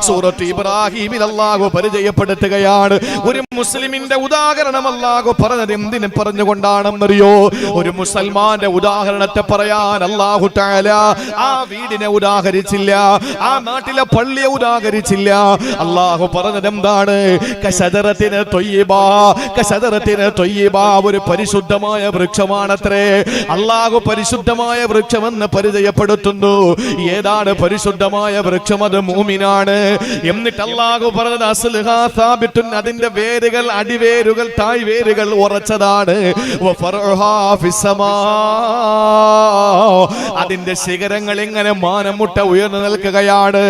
സൂറത്ത് ഇബ്രാഹിമിൽ അല്ലാഹു പരിചയപ്പെടുത്തുകയാണ്. ഒരു മുസ്ലിമിന്റെ ഉദാഹരണം അല്ലാഹു പറഞ്ഞത് എന്തിനെ പറഞ്ഞുകൊണ്ടാണെന്നറിയോ? ഒരു മുസൽമാന്റെ ഉദാഹരണത്തെ പറയാൻ അല്ലാഹു തആല ആ വീടിനെ ഉദാഹരിച്ചില്ല, ആ നാട്ടിലെ പള്ളിയെ ഉദാഹരിച്ചില്ല. അല്ലാഹു പറഞ്ഞത് എന്താണ്? കശദറത്തിൻ ത്വയ്യിബാ. കശദറത്തിൻ ത്വയ്യിബാ ഒരു പരിശുദ്ധമായ വൃക്ഷമാണത്രേ. അല്ലാഹു പരിശുദ്ധമായ വൃക്ഷമെന്ന് പരിചയപ്പെടുത്തുന്നു. ഏതാണ് പരിശുദ്ധമായ വൃക്ഷം? അത് മുഅ്മിനാണ്. എന്നിട്ട് അല്ലാഹു പറഞ്ഞത് അസ്ലുഹാ സാബിതുൻ, അതിന്റെ വേരുകൾ, അടിവേരുകൾ, തായ്വേരുകൾ ഉറച്ചതാണ്. വഫറഉഹാ ഫിസ്സമാ, അതിന്റെ ശിഖരങ്ങൾ ഇങ്ങനെ മാനമുട്ട ഉയർന്നു നിൽക്കുകയാണ്.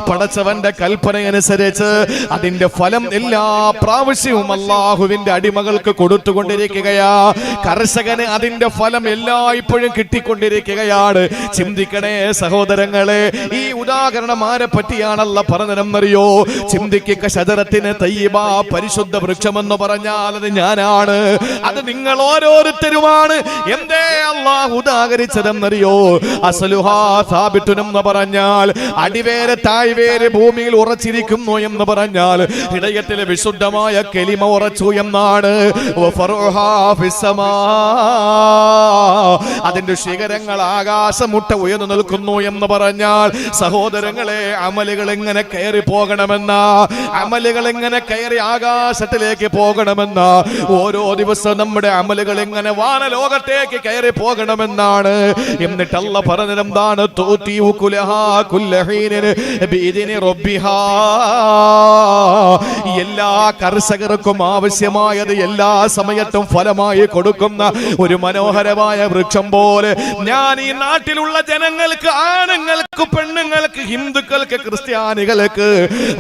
പടച്ചവന്റെ കൽപ്പനയനുസരിച്ച് അതിന്റെ ഫലം എല്ലാ പ്രാവശ്യവും അല്ലാഹുവിന്റെ അടിമകൾക്ക് കൊടുത്തുകൊണ്ടിരിക്കുകയാ. കർഷകന് അതിന്റെ ഫലം എല്ലായ്പ്പോഴും കിട്ടിക്കൊണ്ടിരിക്കുകയാണ്. ചിന്തിക്കണേ സഹോദരങ്ങളെ, ഈ ഉദാഹരണം ആരെ പറ്റിയാണല്ല പറഞ്ഞതെന്നറിയോ? ചിന്തിക്കുക. ശജറത്തിന് തയ്യിബ, പരിശുദ്ധ വൃക്ഷമെന്ന് പറഞ്ഞാൽ അത് ഞാനാണ്, അത് നിങ്ങൾ ഓരോരുത്തരുമാണ്. എന്തേ അല്ലാഹു ഉദാഹരിച്ചതെന്നറിയോ? അസ്ലുഹാ സാബിതുൻ എന്ന് പറഞ്ഞാൽ അടിവേര് തായ്വേര് ഭൂമിയിൽ ഉറച്ചിരിക്കുന്നു എന്ന് പറഞ്ഞാൽ ഹൃദയത്തിലെ വിശുദ്ധമായ കലിമ ഉറച്ചു എന്നാണ്. വഫറുഹാ ഫിസ്സമാ, അതിന്റെ ശിഖരങ്ങൾ ആകാശമുട്ട ഉയർന്നു നിൽക്കുന്നു എന്ന് പറഞ്ഞാൽ സഹോദരങ്ങളെ, അമലുകൾ എങ്ങനെ കയറി പോകണമെന്ന, അമലുകൾ എങ്ങനെ കയറി ആകാശത്തിലേക്ക് പോകണമെന്ന, ഓരോ ദിവസവും നമ്മുടെ അമലുകൾ എങ്ങനെ വാനലോകത്തേക്ക് കയറി പോകണമെന്നാണ്. എന്നിട്ട് അല്ലാഹു പറഞ്ഞത് എന്താണ്? തൂതിഉ കുലഹാ കുല്ലഹീനിൻ ബിഇദ്നി റബ്ബിഹാ. എല്ലാ കർഷകർക്കും ആവശ്യമായത് എല്ലാ സമയത്തും ഫലമായി കൊടുക്കുന്ന ഒരു മനോഹരമായ വൃക്ഷം പോലെ ഞാൻ ഈ നാട്ടിലുള്ള ജനങ്ങൾക്ക്, ആണുങ്ങൾക്ക്, പെണ്ണുങ്ങൾക്ക്, ഹിന്ദുക്കൾക്ക്, ക്രിസ്ത്യാനികൾക്ക്,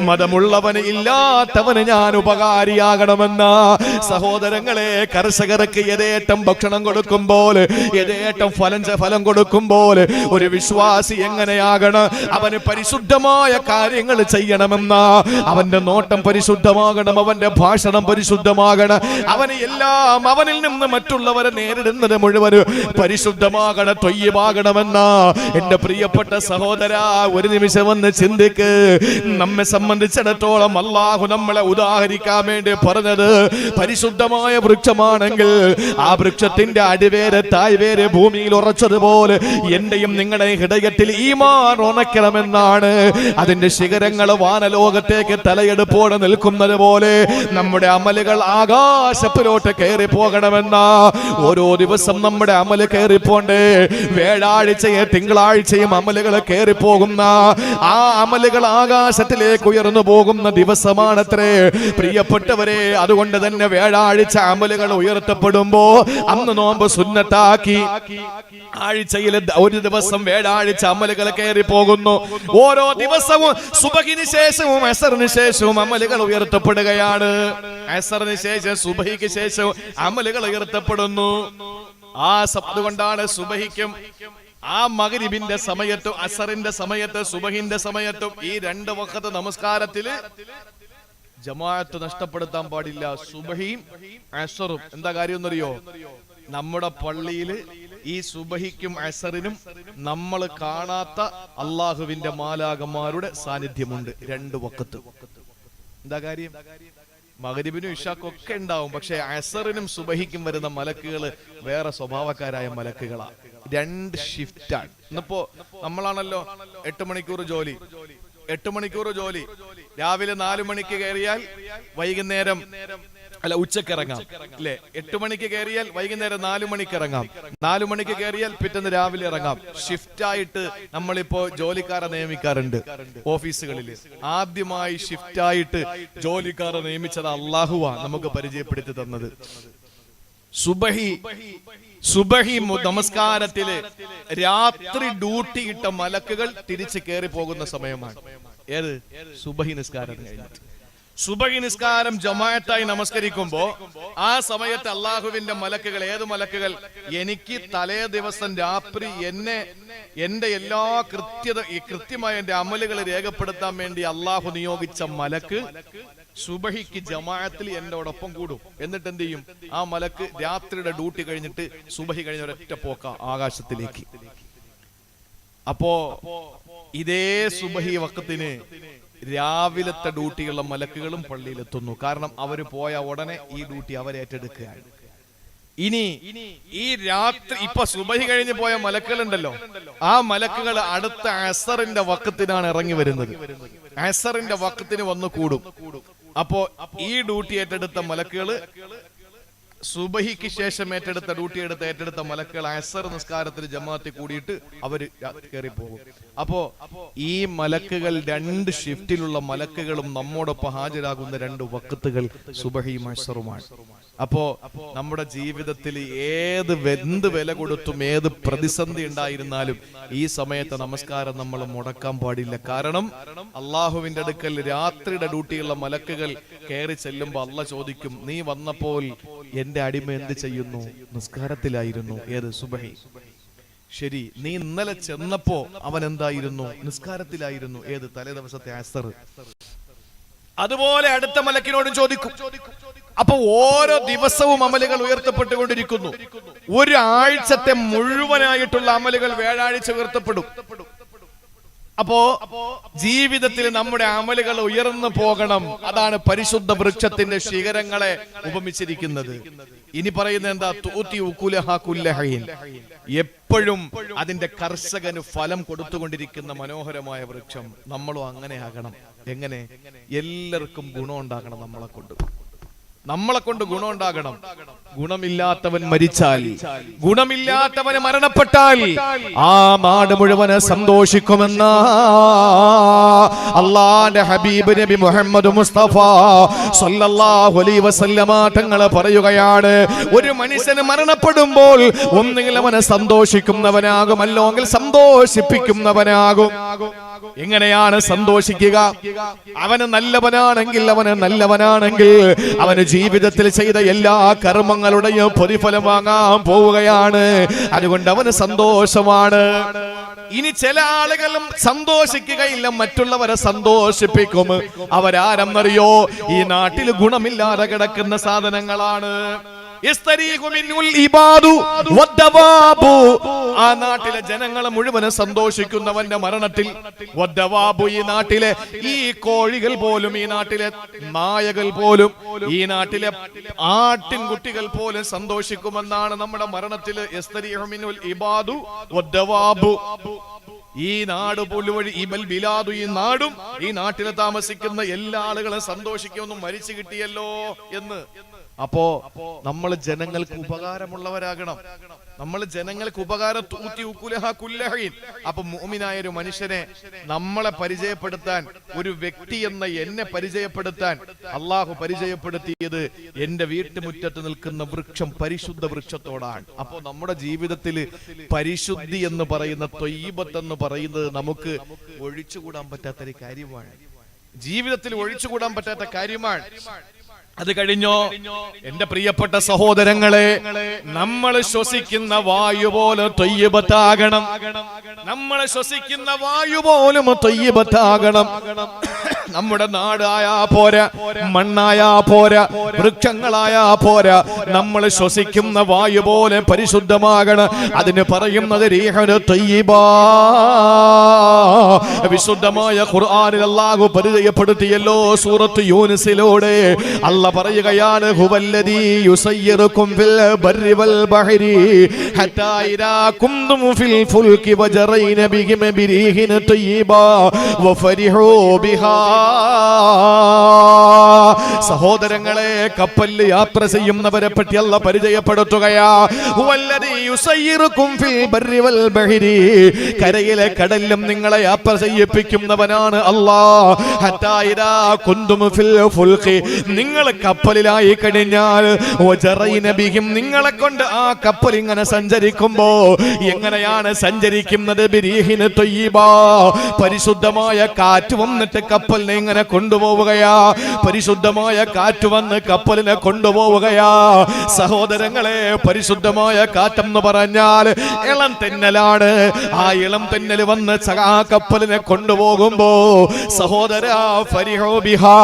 മതമുള്ളവന് ഇല്ലാത്തവന് ഞാൻ ഉപകാരിയാകണമെന്ന സഹോദരങ്ങളെ, കർഷകർക്ക് യഥേട്ടം ഭക്ഷണം കൊടുക്കുമ്പോൾ, യഥേട്ടം ഫലം കൊടുക്കുമ്പോൾ ഒരു വിശ്വാസി എങ്ങനെയാകണം? അവന് പരിശുദ്ധമായ കാര്യങ്ങൾ ചെയ്യണമെന്ന, അവന്റെ നോട്ടം പരിശുദ്ധമാകണം, അവന്റെ ഭാഷണം പരിശുദ്ധമാകണം, അവന് എല്ലാം, അവനിൽ നിന്ന് മറ്റുള്ളവരെ നേരിടുന്നത് മുഴുവൻ പരിശുദ്ധമാകണം, ത്വയ്യിബാകണമെന്ന എന്റെ പ്രിയപ്പെട്ട സഹോദര, ഒരു നിമിഷം ഒന്ന് ചിന്തിക്ക്. നമ്മെ സംബന്ധിച്ചിടത്തോളം അല്ലാഹു നമ്മളെ ഉദാഹരിക്കാൻ വേണ്ടി പറഞ്ഞത് പരിശുദ്ധമായ വൃക്ഷമാണെങ്കിൽ ആ വൃക്ഷത്തിന്റെ അടിവേര് തായ്വേര് ഭൂമിയിൽ ഉറച്ചതുപോലെ എന്റെയും നിങ്ങളുടെ ഹൃദയത്തിൽ ഈമാൻ ഉണക്കണമെന്നാണ്. അതിന്റെ ശിഖരങ്ങൾ വാനലോകത്തേക്ക് തലയെടുപ്പോടെ നിൽക്കുന്നത് പോലെ നമ്മുടെ അമലുകൾ ആകാശത്തിലോട്ട് കയറി പോകണമെന്ന, ഓരോ ദിവസം നമ്മുടെ അമല് കയറിപ്പോണ്ടേ. വ്യാഴാഴ്ചയും തിങ്കളാഴ്ചയും അമലുകൾ കയറിപ്പോകുന്ന, ആ അമലുകൾ ആകാശത്തിലേക്ക് ഉയർന്നു പോകുന്ന ദിവസമാണത്രേ പ്രിയപ്പെട്ടവരെ. അതുകൊണ്ട് തന്നെ വ്യാഴാഴ്ച അമലുകൾ ഉയർത്തപ്പെടുമ്പോ അന്ന് നോമ്പ് സുന്നത്താക്കി, ആഴ്ചയിൽ ഒരു ദിവസം വ്യാഴാഴ്ച അമലുകൾ കയറി പോകുന്നു. ഓരോ ദിവസവും സുബഹിന് ശേഷവും അസറിന് ശേഷവും അമലുകൾ ഉയർത്തപ്പെടുകയാണ്. അസറിന് ശേഷം സുബഹിക്ക് ശേഷവും അമലുകൾ ഉയർത്തപ്പെടുന്നു. അതുകൊണ്ടാണ് സുബഹിക്കും ആ മഗ്രിബിന്റെ സമയത്തും അസറിന്റെ സമയത്ത് സുബഹിന്റെ സമയത്തും ഈ രണ്ട് വഖത്ത് നമസ്കാരത്തില് ജമാഅത്ത് നഷ്ടപ്പെടുത്താൻ പാടില്ല. സുബഹിയും അസറും എന്താ കാര്യം എന്നറിയോ? നമ്മുടെ പള്ളിയില് ഈ സുബഹിക്കും അസറിനും നമ്മൾ കാണാത്ത അള്ളാഹുവിന്റെ മാലാകന്മാരുടെ സാന്നിധ്യമുണ്ട്. രണ്ട് വഖത്ത്. എന്താ കാര്യം? മഗ്രിബിനും ഇശാക്കും ഒക്കെ ഉണ്ടാവും, പക്ഷെ അസറിനും സുബഹിക്കും വരുന്ന മലക്കുകൾ വേറെ സ്വഭാവക്കാരായ മലക്കുകളാ. രണ്ട് ഷിഫ്റ്റാണ്. ഇന്നിപ്പോ നമ്മളാണല്ലോ 8 മണിക്കൂർ ജോലി, 8 മണിക്കൂർ ജോലി. രാവിലെ 4 മണിക്ക് കയറിയാൽ വൈകുന്നേരം ഉച്ചക്ക് ഇറങ്ങാം അല്ലെ? 8 മണിക്ക് കയറിയാൽ വൈകുന്നേരം 4 മണിക്ക് ഇറങ്ങാം. 4 മണിക്ക് കയറിയാൽ പിറ്റേന്ന് രാവിലെ ഇറങ്ങാം. ഷിഫ്റ്റായിട്ട് നമ്മളിപ്പോ ജോലിക്കാരെ നിയമിക്കാറുണ്ട് ഓഫീസുകളിൽ. ആദ്യമായി ഷിഫ്റ്റായിട്ട് ജോലിക്കാരെ നിയമിച്ചത് അല്ലാഹുവാ നമുക്ക് പരിചയപ്പെടുത്തി തന്നത്. സുബഹി നമസ്കാരത്തില് രാത്രി ഡ്യൂട്ടി ഇട്ട മലക്കുകൾ തിരിച്ച് കയറി പോകുന്ന സമയമാണ്. ഏത്? സുബഹി നിസ്കാരം കഴിഞ്ഞിട്ട്. സുബഹി നിസ്കാരം ജമാഅത്തായി നമസ്കരിക്കുമ്പോ ആ സമയത്ത് അള്ളാഹുവിന്റെ മലക്കുകൾ, ഏത് മലക്കുകൾ? എനിക്ക് തലേ ദിവസം രാത്രി എന്റെ എല്ലാ കൃത്യമായ എന്റെ അമലുകൾ രേഖപ്പെടുത്താൻ വേണ്ടി അള്ളാഹു നിയോഗിച്ച മലക്ക് സുബഹിക്ക് ജമാഅത്തിൽ എന്നോടൊപ്പം കൂടും. എന്നിട്ട് എന്ത് ചെയ്യും? ആ മലക്ക് രാത്രിയുടെ ഡ്യൂട്ടി കഴിഞ്ഞിട്ട് സുബഹി കഴിഞ്ഞ ഒരൊറ്റ പോക്ക ആകാശത്തിലേക്ക്. അപ്പോ ഇതേ സുബഹി വഖത്തിന് രാവിലത്തെ ഡ്യൂട്ടിയുള്ള മലക്കുകളും പള്ളിയിലെത്തുന്നു. കാരണം അവര് പോയ ഉടനെ ഈ ഡ്യൂട്ടി അവരേറ്റെടുക്കുകയാണ്. ഇനി ഈ രാത്രി ഇപ്പൊ സുബഹി കഴിഞ്ഞ് പോയ മലക്കുകളുണ്ടല്ലോ, ആ മലക്കുകൾ അടുത്ത അസറിന്റെ വഖത്തിനാണ് ഇറങ്ങി വരുന്നത്. അസറിന്റെ വഖത്തിന് വന്ന് കൂടും. അപ്പോ ഈ ഡ്യൂട്ടി ഏറ്റെടുത്ത മലക്കുകള്, സുബഹിക്ക് ശേഷം ഏറ്റെടുത്ത മലക്കുകൾ അസർ നിസ്കാരത്തിൽ ജമാഅത്തിൽ കൂടിയിട്ട് അവര് കയറി പോകും. അപ്പോ ഈ മലക്കുകൾ, രണ്ട് ഷിഫ്റ്റിലുള്ള മലക്കുകളും നമ്മോടൊപ്പം ഹാജരാകുന്ന രണ്ട് വഖത്തുകൾ സുബഹിയും അസറുമാണ്. അപ്പോ നമ്മുടെ ജീവിതത്തിൽ എന്ത് വില കൊടുത്തും ഏത് പ്രതിസന്ധി ഉണ്ടായിരുന്നാലും ഈ സമയത്ത് നമസ്കാരം നമ്മൾ മുടക്കാൻ പാടില്ല. കാരണം അള്ളാഹുവിന്റെ അടുക്കൽ രാത്രിയുടെ ഡ്യൂട്ടിയുള്ള മലക്കുകൾ കയറി ചെല്ലുമ്പോ അള്ളാഹ് ചോദിക്കും, നീ വന്നപ്പോൾ എന്റെ അടിമ എന്ത് ചെയ്യുന്നു? നിസ്കാരത്തിലായിരുന്നു. ഏത്? സുബഹി. ശരി, നീ ഇന്നലെ ചെന്നപ്പോ അവൻ എന്തായിരുന്നു? നിസ്കാരത്തിലായിരുന്നു. ഏത്? തലേ ദിവസത്തെ അസർ. അതുപോലെ അടുത്ത മലക്കിനോടും ചോദിക്കും. അപ്പൊ ഓരോ ദിവസവും അമലുകൾ ഉയർത്തപ്പെട്ടുകൊണ്ടിരിക്കുന്നു. ഒരു ആഴ്ചത്തെ മുഴുവനായിട്ടുള്ള അമലുകൾ വ്യാഴാഴ്ച ഉയർത്തപ്പെടും. അപ്പോ ജീവിതത്തിൽ നമ്മുടെ അമലുകൾ ഉയർന്നു പോകണം. അതാണ് പരിശുദ്ധ വൃക്ഷത്തിന്റെ ശിഖരങ്ങളെ ഉപമിച്ചിരിക്കുന്നത്. ഇനി പറയുന്നത് എന്താ? തൂത്തി ഉകുലഹ കുല്ലഹീൻ. എപ്പോഴും അതിന്റെ കർഷകന് ഫലം കൊടുത്തുകൊണ്ടിരിക്കുന്ന മനോഹരമായ വൃക്ഷം. നമ്മളും അങ്ങനെ ആകണം. എങ്ങനെ? എല്ലാവർക്കും ഗുണം ഉണ്ടാകണം. നമ്മളെ കൊണ്ട് ഗുണം ഉണ്ടാകണം. ഗുണമില്ലാത്തവൻ മരിച്ചാൽ, ഗുണമില്ലാത്തവന് മരണപ്പെട്ടാൽ ആ നാട് മുഴുവന് സന്തോഷിക്കുമെന്ന അല്ലാഹുവിന്റെ ഹബീബ് നബി മുഹമ്മദ് മുസ്തഫ സല്ലല്ലാഹു അലൈഹി വസല്ലമ തങ്ങൾ പറയുകയാണ്, ഒരു മനുഷ്യന് മരണപ്പെടുമ്പോൾ ഒന്നുകിൽ അവനെ സന്തോഷിക്കുന്നവനാകും, അല്ലെങ്കിൽ സന്തോഷിപ്പിക്കുന്നവനാകും. എങ്ങനെയാണ് സന്തോഷിക്കുക? അവന് നല്ലവനാണെങ്കിൽ അവന് ജീവിതത്തിൽ ചെയ്ത എല്ലാ കർമ്മങ്ങളുടെയും പ്രതിഫലം വാങ്ങാൻ പോവുകയാണ്. അതുകൊണ്ട് അവന് സന്തോഷമാണ്. ഇനി ചില ആളുകളും സന്തോഷിക്കുകയില്ല, മറ്റുള്ളവരെ സന്തോഷിപ്പിക്കും. അവരാരെന്നറിയോ? ഈ നാട്ടിൽ ഗുണമില്ലാതെ കിടക്കുന്ന സാധനങ്ങളാണ്. ആ നാട്ടിലെ ജനങ്ങളെ മുഴുവനും സന്തോഷിക്കുന്നവന്റെ മരണത്തിൽ, ഈ നാട്ടിലെ ഈ കോഴികൾ പോലും, ഈ നാട്ടിലെ നായകൾ പോലും, ഈ നാട്ടിലെ ആട്ടിൻകുട്ടികൾ പോലും സന്തോഷിക്കുമെന്നാണ് നമ്മുടെ മരണത്തിൽ. ഈ നാട് പോലുവഴി ഈ നാടും ഈ നാട്ടിൽ താമസിക്കുന്ന എല്ലാ ആളുകളും സന്തോഷിക്കുമെന്നും മരിച്ചു കിട്ടിയല്ലോ എന്ന്. അപ്പോ നമ്മൾ ജനങ്ങൾക്ക് ഉപകാരമുള്ളവരാകണം. നമ്മൾ ജനങ്ങൾക്ക് ഉപകാരം. അപ്പൊ മുഅ്മിനായ ഒരു മനുഷ്യനെ നമ്മളെ പരിചയപ്പെടുത്താൻ, ഒരു വ്യക്തി എന്ന എന്നെ പരിചയപ്പെടുത്താൻ അള്ളാഹു പരിചയപ്പെടുത്തിയത് എന്റെ വീട്ടുമുറ്റത്ത് നിൽക്കുന്ന വൃക്ഷം പരിശുദ്ധ വൃക്ഷത്തോടാണ്. അപ്പോ നമ്മുടെ ജീവിതത്തിൽ പരിശുദ്ധി എന്ന് പറയുന്ന, ത്വയ്യിബത്ത് എന്ന് പറയുന്നത് നമുക്ക് ഒഴിച്ചുകൂടാൻ പറ്റാത്തൊരു കാര്യമാണ്. ജീവിതത്തിൽ ഒഴിച്ചുകൂടാൻ പറ്റാത്ത കാര്യമാണ്. അത് കഴിഞ്ഞോ എന്റെ പ്രിയപ്പെട്ട സഹോദരങ്ങളെ, നമ്മൾ ശ്വസിക്കുന്ന വായു പോലെ ത്വയ്യിബത്താകണം. നമ്മൾ ശ്വസിക്കുന്ന വായു പോലും ത്വയ്യിബത്താകണം. നമ്മുടെ നാടായാ പോരാ, മണ്ണായാ പോരാ, വൃക്ഷങ്ങളായാ പോരാ, നമ്മൾ ശ്വസിക്കുന്ന വായു പോലെ പരിശുദ്ധമാകണം. അതിന് പറയുന്നത് റീഹുൻ ത്വയ്യിബാ. വിശുദ്ധമായ ഖുർആനിൽ അല്ലാഹു പരിചയപ്പെടുത്തിയല്ലോ സൂറത്ത് യൂനുസിലൂടെ. അല്ലാഹു പറയുകയാണ്, ഹുവല്ലദീ യുസയ്യിറുകും ഫിൽ ബർരി വൽ ബഹരി ഹത്താ ഇദാ കുന്തും ഫിൽ ഫുൽകി വജറൈന ബിഹിം ബിരീഹിൻ ത്വയ്യിബാ വഫരിഹൂ ബിഹാ. സഹോദരങ്ങളെ, കപ്പലിൽ യാത്ര ചെയ്യുന്നവരെ പറ്റി അല്ലാഹു പരിചയപ്പെടുത്തുകയാ. ഹുവല്ലദീ യുസയ്യിറുകും ഫിൽ ബർരി വൽ ബഹരി. കരയിലെ കടലിലും നിങ്ങളെ യാത്ര ചെയ്യിപ്പിക്കുന്നവനാണ് അല്ലാഹ്. ഹത്താ ഇദാ കുന്തും ഫിൽ ഫുൽകി, നിങ്ങൾ കപ്പലിലായി കഴിഞ്ഞാൽ നിങ്ങളെ കൊണ്ട് ആ കപ്പൽ ഇങ്ങനെ സഞ്ചരിക്കുമ്പോ എങ്ങനെയാണ് സഞ്ചരിക്കുന്നത്? ബിരീഹിന് ത്വയ്യിബാ, പരിശുദ്ധമായ കാറ്റ് വന്നിട്ട് കപ്പലിനെ ഇങ്ങനെ കൊണ്ടുപോവുകയാ. പരിശുദ്ധമായ കാറ്റ് വന്ന് കപ്പലിനെ കൊണ്ടുപോവുകയാ. സഹോദരങ്ങളെ, പരിശുദ്ധമായ കാറ്റെന്ന് പറഞ്ഞാൽ ഇളം തെന്നലാണ്. ആ ഇളം തെന്നൽ വന്ന് ആ കപ്പലിനെ കൊണ്ടുപോകുമ്പോ സഹോദരാ ഫരിഹൂ ബിഹാ,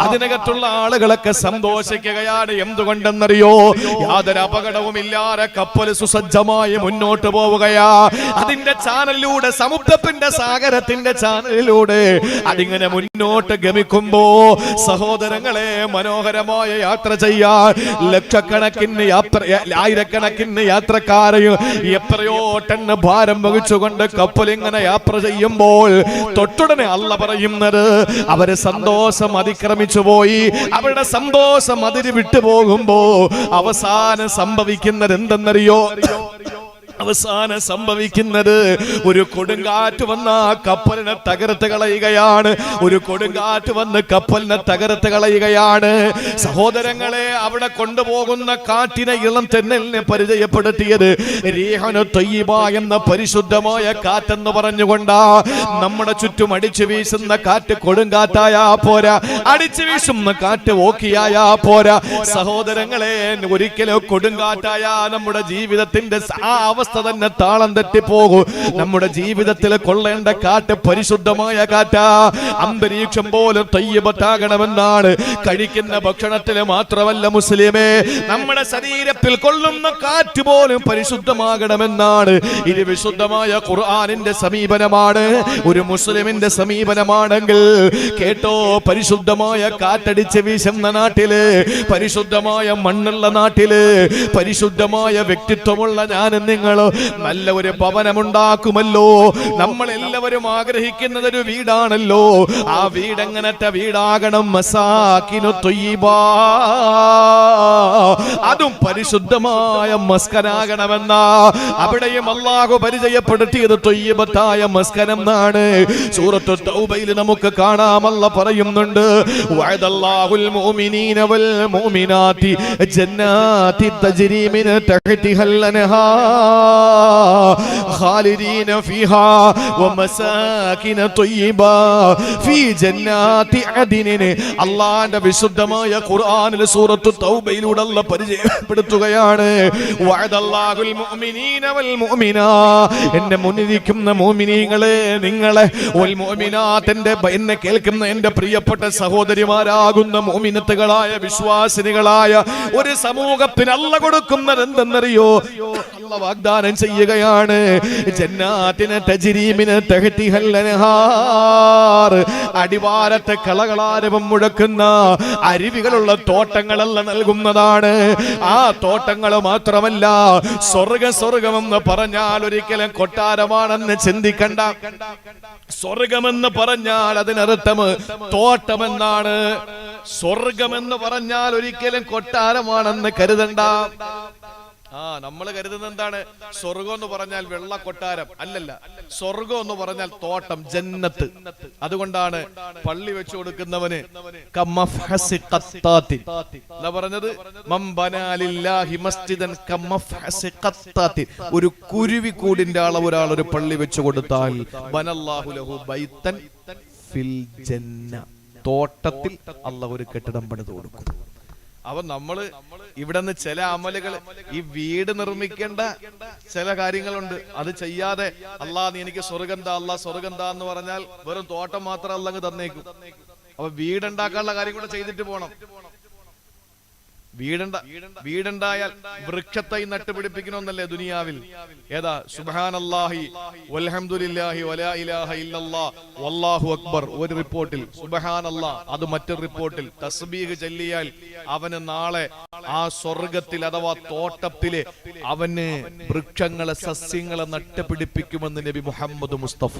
അതിനകത്തുള്ള ആളുകളൊക്കെ സന്തോഷിക്കുകയാണ്. എന്തുകൊണ്ടെന്നറിയോ? യാതൊരു അപകടവുമില്ലാതെ കപ്പൽ സുസജ്ജമായി മുന്നോട്ട് പോവുകയാ. അതിന്റെ ചാനലിലൂടെ, സമുദ്രത്തിന്റെ സാഗരത്തിന്റെ ചാനലിലൂടെ അതിങ്ങനെ മുന്നോട്ട് ഗമിക്കുമ്പോ സഹോദരങ്ങളെ, മനോഹരമായ യാത്ര ചെയ്യാൻ ലക്ഷക്കണക്കിന് ആയിരക്കണക്കിന് യാത്രക്കാരെയും എത്രയോ ടൺ ഭാരം വഹിച്ചുകൊണ്ട് കപ്പൽ ഇങ്ങനെ യാത്ര ചെയ്യുമ്പോൾ തൊട്ടുടനെ അല്ല പറയുന്നത് അവര് സന്തോഷം അതിക്രമിച്ചു പോയി. അവരുടെ സന്തോഷം അതിര് വിട്ടുപോകുമ്പോ അവസാനം സംഭവിക്കുന്നത് എന്തെന്നറിയോ? അവസാനം സംഭവിക്കുന്നത് ഒരു കൊടുങ്കാറ്റ് വന്ന കപ്പലിനെ തകർത്ത് കളയുകയാണ്. ഒരു കൊടുങ്കാറ്റ് വന്ന് കപ്പലിനെ തകർത്ത് കളയുകയാണ്. സഹോദരങ്ങളെ, അവിടെ കൊണ്ടുപോകുന്ന കാറ്റിനെ ഇളം തെന്നലിനെ പരിചയപ്പെടുത്തിയത് റീഹുൻ ത്വയ്യിബാ എന്ന പരിശുദ്ധമായ കാറ്റെന്ന് പറഞ്ഞുകൊണ്ടാ. നമ്മുടെ ചുറ്റും അടിച്ചു വീശുന്ന കാറ്റ് കൊടുങ്കാറ്റായാ പോരാ, അടിച്ചു വീശുന്ന കാറ്റ് ഓക്കിയായാ പോരാ. സഹോദരങ്ങളെ, ഒരിക്കലും കൊടുങ്കാറ്റായ നമ്മുടെ ജീവിതത്തിന്റെ ആ അവസ്ഥ അവസ്ഥ തന്നെ താളം തെറ്റിപ്പോകും. നമ്മുടെ ജീവിതത്തിൽ കൊള്ളേണ്ട കാറ്റ് പരിശുദ്ധമായ കാറ്റാ. അന്തരീക്ഷം പോലും തയ്യിബത്താകണമെന്നാണ്. കഴിക്കുന്ന ഭക്ഷണത്തിൽ മാത്രമല്ല മുസ്ലിമേ, നമ്മുടെ ശരീരത്തിൽ കൊള്ളുന്ന കാറ്റ് പോലും പരിശുദ്ധമാകണമെന്നാണ്. ഇത് വിശുദ്ധമായ ഖുർആനിന്റെ സമീപനമാണ്, ഒരു മുസ്ലിമിന്റെ സമീപനമാണെങ്കിൽ കേട്ടോ. പരിശുദ്ധമായ കാറ്റടിച്ച് വീശുന്ന നാട്ടില്, പരിശുദ്ധമായ മണ്ണുള്ള നാട്ടില്, പരിശുദ്ധമായ വ്യക്തിത്വമുള്ള ഞാനും നിങ്ങളോ നല്ല ഒരു ഭവനമുണ്ടാക്കുമല്ലോ. നമ്മളെല്ലാവരും ആഗ്രഹിക്കുന്നത് ഒരു വീടാണല്ലോ. ആ വീട് എങ്ങനത്തെ വീടാകണം? മസാകിനു ത്വയ്യിബാ, അതും പരിശുദ്ധമായ മസ്കനാകണമെന്ന അവിടെയും അല്ലാഹു പരിചയപ്പെടുത്തിയത് ത്വയ്യിബത്തായ മസ്കനം എന്നാണ്. സൂറത്തു തൗബയിൽ നമുക്ക് കാണാം, അല്ലാഹു പറയുന്നുണ്ട്, വഅദല്ലാഹുൽ മുഅ്മിനീന വൽ മുഅ്മിനാതി ജന്നാതി തജ്രി മിൻ തഹ്തിഹൽ അൻഹാർ ഖാലിദീന ഫീഹാ വമസാകിന ത്വയ്യിബാ ഫീ ജന്നാതി അദ്നിൻ. അല്ലാഹുവിന്റെ വിശുദ്ധമായ ഖുർആനിൽ സൂറത്തു തൗബയിലൂടെ അല്ലാഹു പരിചയപ്പെടുത്തുകയാണ്, വഅദല്ലാഹുൽ മുഅ്മിനീന വൽ മുഅ്മിനാ, എന്നെ മുന്നിരിക്കുന്ന മുഅ്മിനീങ്ങളെ, നിങ്ങളെ വൽ മുഅ്മിനാത്തിന്റെ, എന്നെ കേൾക്കുന്ന എന്റെ പ്രിയപ്പെട്ട സഹോദരിമാരാകുന്ന മുഅ്മിനത്തുകളായ വിശ്വാസിനികളായ ഒരു സമൂഹത്തിന് അല്ലാഹു കൊടുക്കുന്നത് എന്തെന്നറിയോ? അല്ലാഹു വാഗ്ദാനം ചെയ്യുകയാണ്, ജന്നാത്തിന തജ്രി മിൻ തഹ്തിഹൽ അൻഹാർ, അടിവാരത്തെ കളകളാരവം മുഴക്കുന്ന അരുവികളുള്ള തോട്ടങ്ങളല്ല നൽകുന്നതാണ്. ആ തോട്ടങ്ങൾ മാത്രമല്ല, സ്വർഗമെന്ന് പറഞ്ഞാൽ ഒരിക്കലും കൊട്ടാരമാണെന്ന് ചിന്തിക്കണ്ട. സ്വർഗമെന്ന് പറഞ്ഞാൽ അതിനർത്ഥം തോട്ടമെന്നാണ്. സ്വർഗമെന്ന് പറഞ്ഞാൽ ഒരിക്കലും കൊട്ടാരമാണെന്ന് കരുതണ്ട. നമ്മൾ കരുതുന്നത് എന്താണ്? സ്വർഗം എന്ന് പറഞ്ഞാൽ വെള്ള കൊട്ടാരം അല്ലല്ല. സ്വർഗം എന്ന് പറഞ്ഞാൽ തോട്ടം, ജന്നത്ത്. അതുകൊണ്ടാണ് പള്ളി വെച്ചു കൊടുക്കുന്നവന് എന്താ പറഞ്ഞത്? ഒരു കുരുവി കൂടിന്റെ അളവ് ഒരാൾ ഒരു പള്ളി വെച്ചു കൊടുത്താൽ ബനല്ലാഹു ലഹു ബൈതൻ ഫിൽ ജന്ന, തോട്ടത്തിൽ അല്ലാഹു ഒരു കെട്ടിടം പണിത് കൊടുക്കും. അപ്പൊ നമ്മള് ഇവിടെ നിന്ന് ചില അമലുകൾ, ഈ വീട് നിർമ്മിക്കേണ്ട ചില കാര്യങ്ങളുണ്ട്, അത് ചെയ്യാതെ അല്ലാഹ് നീ എനിക്ക് സ്വർഗം താ, അല്ലാഹ് സ്വർഗം താ എന്ന് പറഞ്ഞാൽ വെറും തോട്ടം മാത്രം അല്ലാഹ് തന്നേക്കും. അപ്പൊ വീടുണ്ടാക്കാനുള്ള കാര്യം കൂടെ ചെയ്തിട്ട് പോണം. വീടുണ്ടായാൽ വൃക്ഷത്തൈ നട്ടുപിടിപ്പിക്കണമെന്നല്ലേ ദുനിയാവിൽ? ഏതാ? സുബ്ഹാനല്ലാഹി വൽഹംദുലില്ലാഹി വലാ ഇലാഹ ഇല്ലല്ലാഹ് വല്ലാഹു അക്ബർ ഒരു റിപ്പോർട്ടിൽ, സുബ്ഹാനല്ലാഹ് അത് മറ്റൊരു റിപ്പോർട്ടിൽ. തസ്ബീഹ് ചൊല്ലിയാൽ അവന് നാളെ ആ സ്വർഗത്തിൽ അഥവാ തോട്ടത്തില് അവന് വൃക്ഷങ്ങളെ, സസ്യങ്ങളെ നട്ടുപിടിപ്പിക്കുമെന്ന് നബി മുഹമ്മദ് മുസ്തഫ.